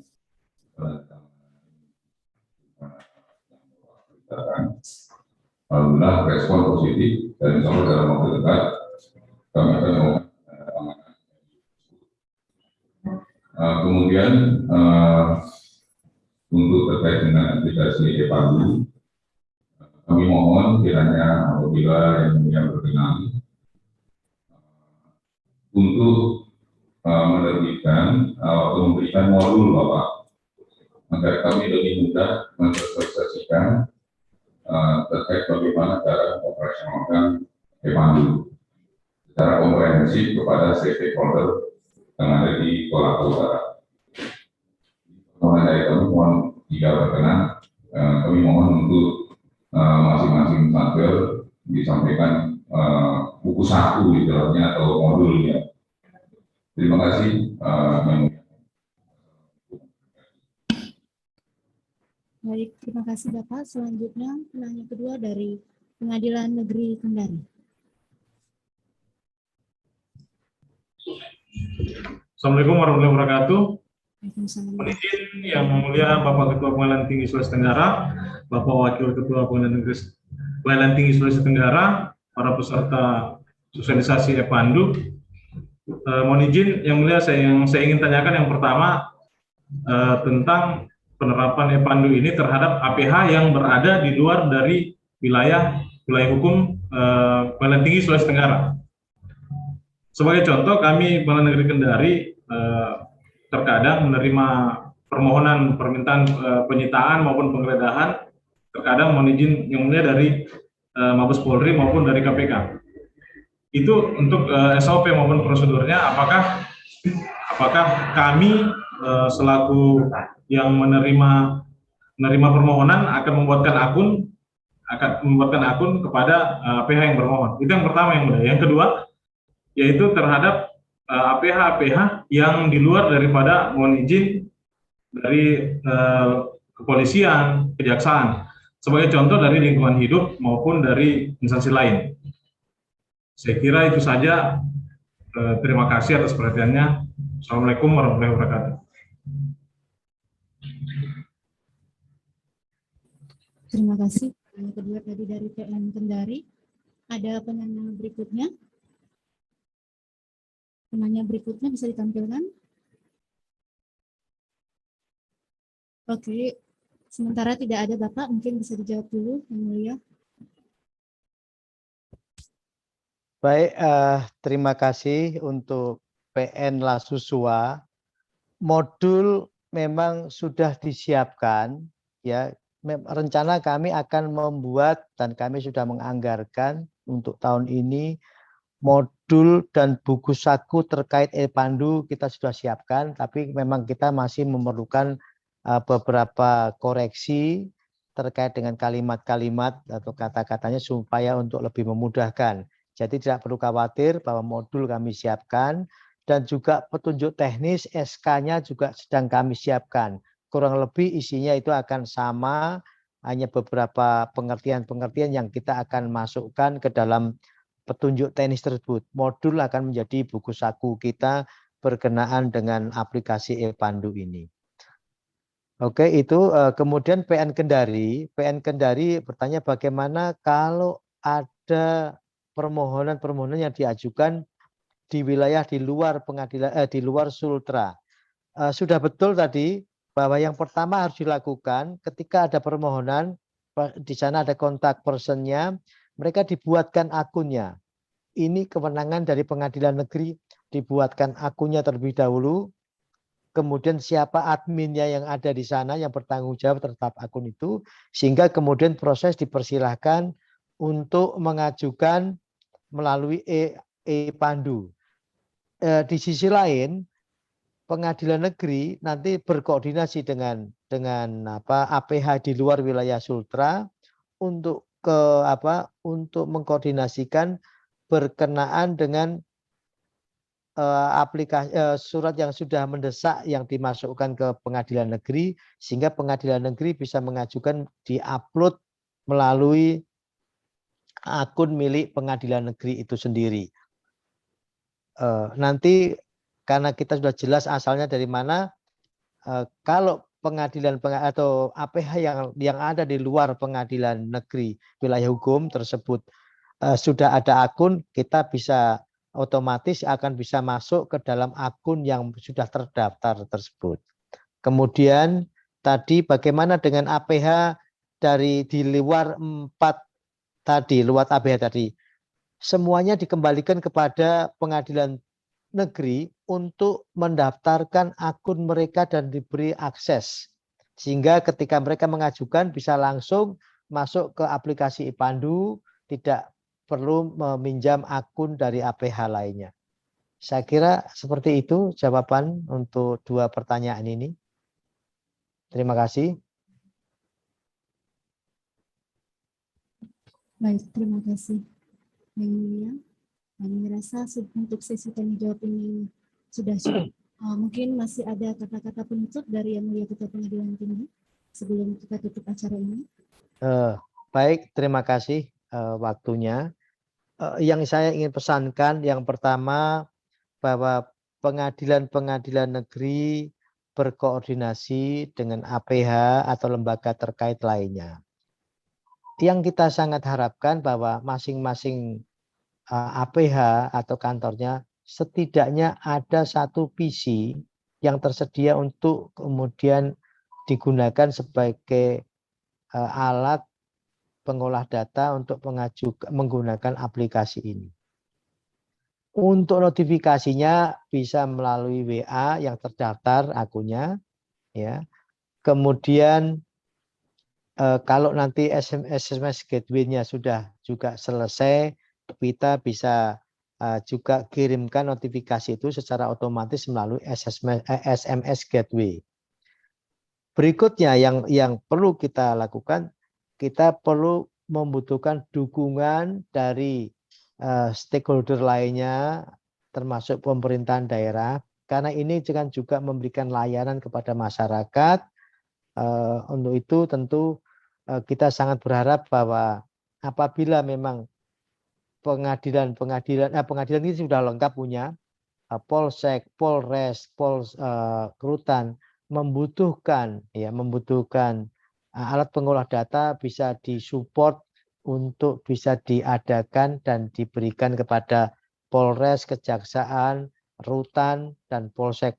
alhamdulillah respon positif dan insya Allah dalam waktu dekat kami akan melakukan kemudian untuk terkait dengan aplikasi iPandu, kami mohon kiranya apabila yang berkenan untuk menerbitkan atau memberikan modul Bapak agar kami lebih mudah mensosialisasikan terkait bagaimana cara operasionalkan iPandu secara komprehensif kepada stakeholder yang ada di Kolaka Utara. Mohon dari kami mohon jika berkenan, kami mohon untuk masing-masing satker disampaikan buku saku di dalamnya atau modulnya. Terima kasih. Baik, terima kasih Bapak. Selanjutnya penanya kedua dari Pengadilan Negeri Kendari. Assalamualaikum warahmatullahi wabarakatuh. Waalaikumsalam. Mohon izin yang mulia Bapak Ketua Pengadilan Tinggi Sulawesi Tenggara, Bapak Wakil Ketua Pengadilan Tinggi Sulawesi Tenggara, para peserta sosialisasi iPandu. Mohon izin yang mulia yang saya ingin tanyakan yang pertama tentang penerapan e-Pandu ini terhadap APH yang berada di luar dari wilayah hukum Pengadilan Tinggi Sulawesi Tenggara. Sebagai contoh, kami Pengadilan Negeri Kendari terkadang menerima permohonan permintaan penyitaan maupun penggeledahan, terkadang mohon izin yang mulia dari Mabes Polri maupun dari KPK. Itu untuk SOP maupun prosedurnya, apakah kami selaku yang menerima permohonan akan membuatkan akun kepada APH yang bermohon. Itu yang pertama yang mulia. Yang kedua, yaitu terhadap APH yang di luar daripada mohon izin dari kepolisian, kejaksaan. Sebagai contoh dari lingkungan hidup maupun dari instansi lain. Saya kira itu saja. Terima kasih atas perhatiannya. Assalamualaikum warahmatullahi wabarakatuh. Terima kasih. Yang kedua tadi dari PN Kendari. Ada penanya berikutnya? Penanya berikutnya bisa ditampilkan? Oke. Sementara tidak ada Bapak, mungkin bisa dijawab dulu, Yang Mulia. Baik, terima kasih untuk PN Lasusua. Modul memang sudah disiapkan, ya. Rencana kami akan membuat dan kami sudah menganggarkan untuk tahun ini modul dan buku saku terkait e-Pandu kita sudah siapkan, tapi memang kita masih memerlukan beberapa koreksi terkait dengan kalimat-kalimat atau kata-katanya supaya untuk lebih memudahkan. Jadi tidak perlu khawatir bahwa modul kami siapkan dan juga petunjuk teknis SK-nya juga sedang kami siapkan. Kurang lebih isinya itu akan sama, hanya beberapa pengertian-pengertian yang kita akan masukkan ke dalam petunjuk teknis tersebut. Modul akan menjadi buku saku kita berkenaan dengan aplikasi e-Pandu ini. Oke, itu kemudian PN Kendari bertanya bagaimana kalau ada permohonan-permohonan yang diajukan di wilayah di luar pengadilan di luar Sultra. Sudah betul tadi bahwa yang pertama harus dilakukan ketika ada permohonan, di sana ada kontak personnya, mereka dibuatkan akunnya. Ini kewenangan dari pengadilan negeri, dibuatkan akunnya terlebih dahulu, kemudian siapa adminnya yang ada di sana yang bertanggung jawab terhadap akun itu, sehingga kemudian proses dipersilahkan untuk mengajukan melalui e-Pandu. Di sisi lain, pengadilan negeri nanti berkoordinasi dengan APH di luar wilayah Sultra untuk untuk mengkoordinasikan berkenaan dengan aplikasi surat yang sudah mendesak yang dimasukkan ke pengadilan negeri, sehingga pengadilan negeri bisa mengajukan diupload melalui akun milik pengadilan negeri itu sendiri. Nanti karena kita sudah jelas asalnya dari mana, kalau pengadilan atau APH yang ada di luar pengadilan negeri wilayah hukum tersebut sudah ada akun, kita bisa otomatis akan bisa masuk ke dalam akun yang sudah terdaftar tersebut. Kemudian tadi bagaimana dengan APH di luar 4 tadi, luar APH tadi, semuanya dikembalikan kepada pengadilan negeri untuk mendaftarkan akun mereka dan diberi akses. Sehingga ketika mereka mengajukan bisa langsung masuk ke aplikasi e-Pandu, tidak perlu meminjam akun dari APH lainnya. Saya kira seperti itu jawaban untuk 2 pertanyaan ini. Terima kasih. Baik, terima kasih. Yang Mulia, kami rasa untuk sesi tanya jawab ini sudah cukup. Mungkin masih ada kata-kata penutup dari Yang Mulia Ketua Pengadilan Tinggi sebelum kita tutup acara ini. Baik, terima kasih waktunya. Yang saya ingin pesankan yang pertama bahwa pengadilan-pengadilan negeri berkoordinasi dengan APH atau lembaga terkait lainnya. Yang kita sangat harapkan bahwa masing-masing APH atau kantornya setidaknya ada satu visi yang tersedia untuk kemudian digunakan sebagai alat pengolah data untuk menggunakan aplikasi ini. Untuk notifikasinya bisa melalui WA yang terdaftar akunnya, ya. Kemudian kalau nanti SMS gateway-nya sudah juga selesai, kita bisa juga kirimkan notifikasi itu secara otomatis melalui SMS gateway. Berikutnya yang perlu kita lakukan, kita perlu membutuhkan dukungan dari stakeholder lainnya, termasuk pemerintahan daerah, karena ini juga memberikan layanan kepada masyarakat. Untuk itu tentu kita sangat berharap bahwa apabila memang pengadilan ini sudah lengkap punya, Polsek, Polres, Rutan membutuhkan alat pengolah data bisa disupport untuk bisa diadakan dan diberikan kepada Polres, Kejaksaan, Rutan, dan Polsek.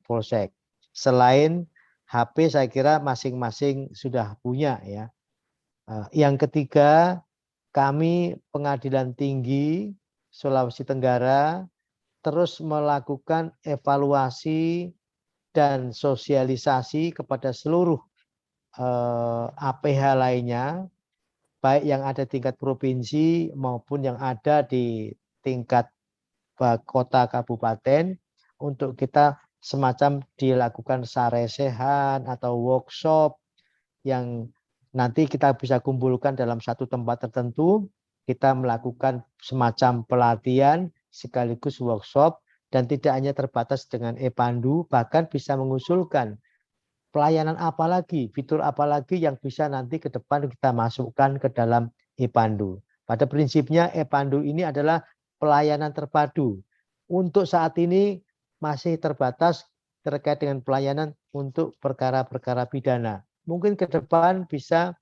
Selain HP saya kira masing-masing sudah punya ya. Yang ketiga, kami Pengadilan Tinggi Sulawesi Tenggara terus melakukan evaluasi dan sosialisasi kepada seluruh APH lainnya, baik yang ada tingkat provinsi maupun yang ada di tingkat kota kabupaten, untuk kita semacam dilakukan saresehan atau workshop yang nanti kita bisa kumpulkan dalam satu tempat tertentu. Kita melakukan semacam pelatihan sekaligus workshop, dan tidak hanya terbatas dengan e-Pandu, bahkan bisa mengusulkan pelayanan apa lagi, fitur apa lagi yang bisa nanti ke depan kita masukkan ke dalam e-Pandu. Pada prinsipnya e-Pandu ini adalah pelayanan terpadu. Untuk saat ini masih terbatas terkait dengan pelayanan untuk perkara-perkara pidana. Mungkin ke depan bisa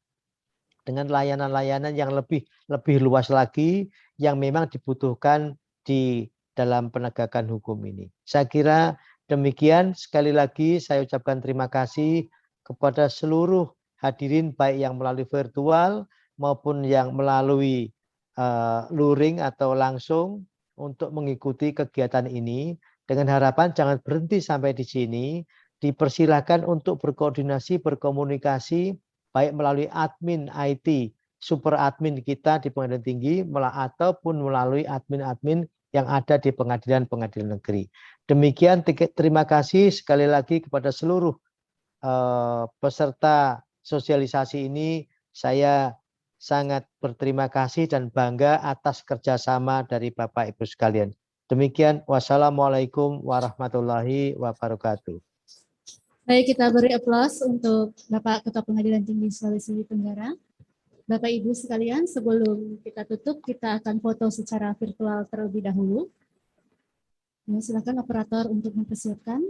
dengan layanan-layanan yang lebih luas lagi yang memang dibutuhkan di dalam penegakan hukum ini. Saya kira demikian. Sekali lagi saya ucapkan terima kasih kepada seluruh hadirin baik yang melalui virtual maupun yang melalui luring atau langsung untuk mengikuti kegiatan ini. Dengan harapan jangan berhenti sampai di sini. Dipersilakan untuk berkoordinasi, berkomunikasi baik melalui admin IT, super admin kita di Pengadilan Tinggi ataupun melalui admin-admin yang ada di pengadilan-pengadilan negeri. Demikian, terima kasih sekali lagi kepada seluruh peserta sosialisasi ini. Saya sangat berterima kasih dan bangga atas kerjasama dari Bapak Ibu sekalian. Demikian, wassalamualaikum warahmatullahi wabarakatuh. Baik, kita beri aplaus untuk Bapak Ketua Pengadilan Tinggi Sulawesi Tenggara. Bapak Ibu sekalian, sebelum kita tutup, kita akan foto secara virtual terlebih dahulu. Ya, silakan operator untuk mempersiapkan.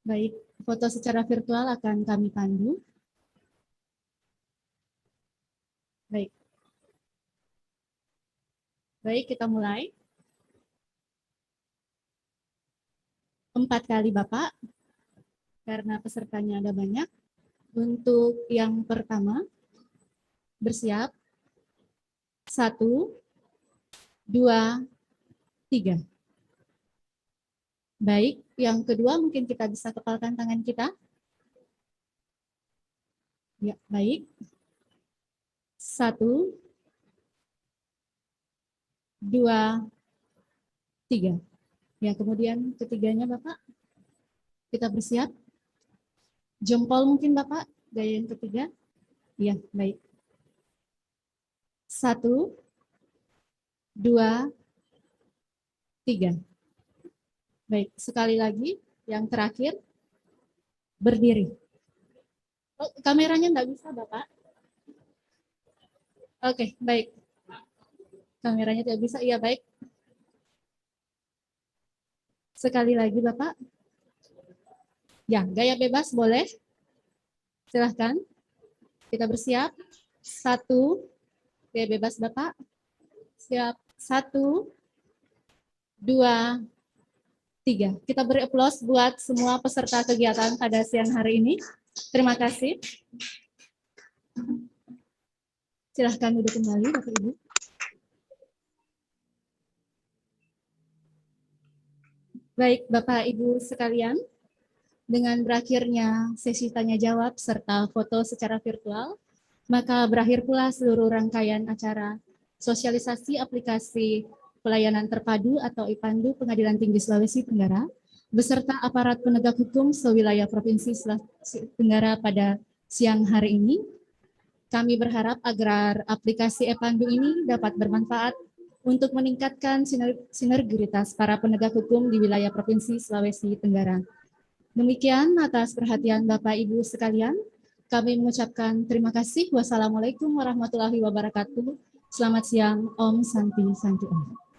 Baik, foto secara virtual akan kami pandu. Baik. Baik, kita mulai. 4 kali Bapak, karena pesertanya ada banyak. Untuk yang pertama, bersiap. 1, 2, 3. Baik, yang kedua mungkin kita bisa kepalkan tangan kita. Ya, baik. 1, 2, 3. Ya, kemudian ketiganya Bapak, kita bersiap. Jempol mungkin Bapak, gaya yang ketiga. Ya, baik. 1, 2, 3. Baik, sekali lagi, yang terakhir, berdiri. Oh, kameranya enggak bisa Bapak. Oke, baik. Kameranya tidak bisa, iya baik. Sekali lagi Bapak. Ya, gaya bebas boleh. Silahkan. Kita bersiap. 1, gaya bebas Bapak. Siap. 1, 2, 3. 3. Kita beri aplaus buat semua peserta kegiatan pada siang hari ini. Terima kasih. Silahkan duduk kembali, Bapak Ibu. Baik, Bapak Ibu sekalian, dengan berakhirnya sesi tanya jawab serta foto secara virtual, maka berakhir pula seluruh rangkaian acara sosialisasi aplikasi pelayanan terpadu atau IPANDU Pengadilan Tinggi Sulawesi Tenggara beserta aparat penegak hukum sewilayah Provinsi Sulawesi Tenggara pada siang hari ini. Kami berharap agar aplikasi IPANDU ini dapat bermanfaat untuk meningkatkan sinergitas para penegak hukum di wilayah Provinsi Sulawesi Tenggara. Demikian atas perhatian Bapak Ibu sekalian, kami mengucapkan terima kasih. Wassalamualaikum warahmatullahi wabarakatuh. Selamat siang, Om Santi Santi Om.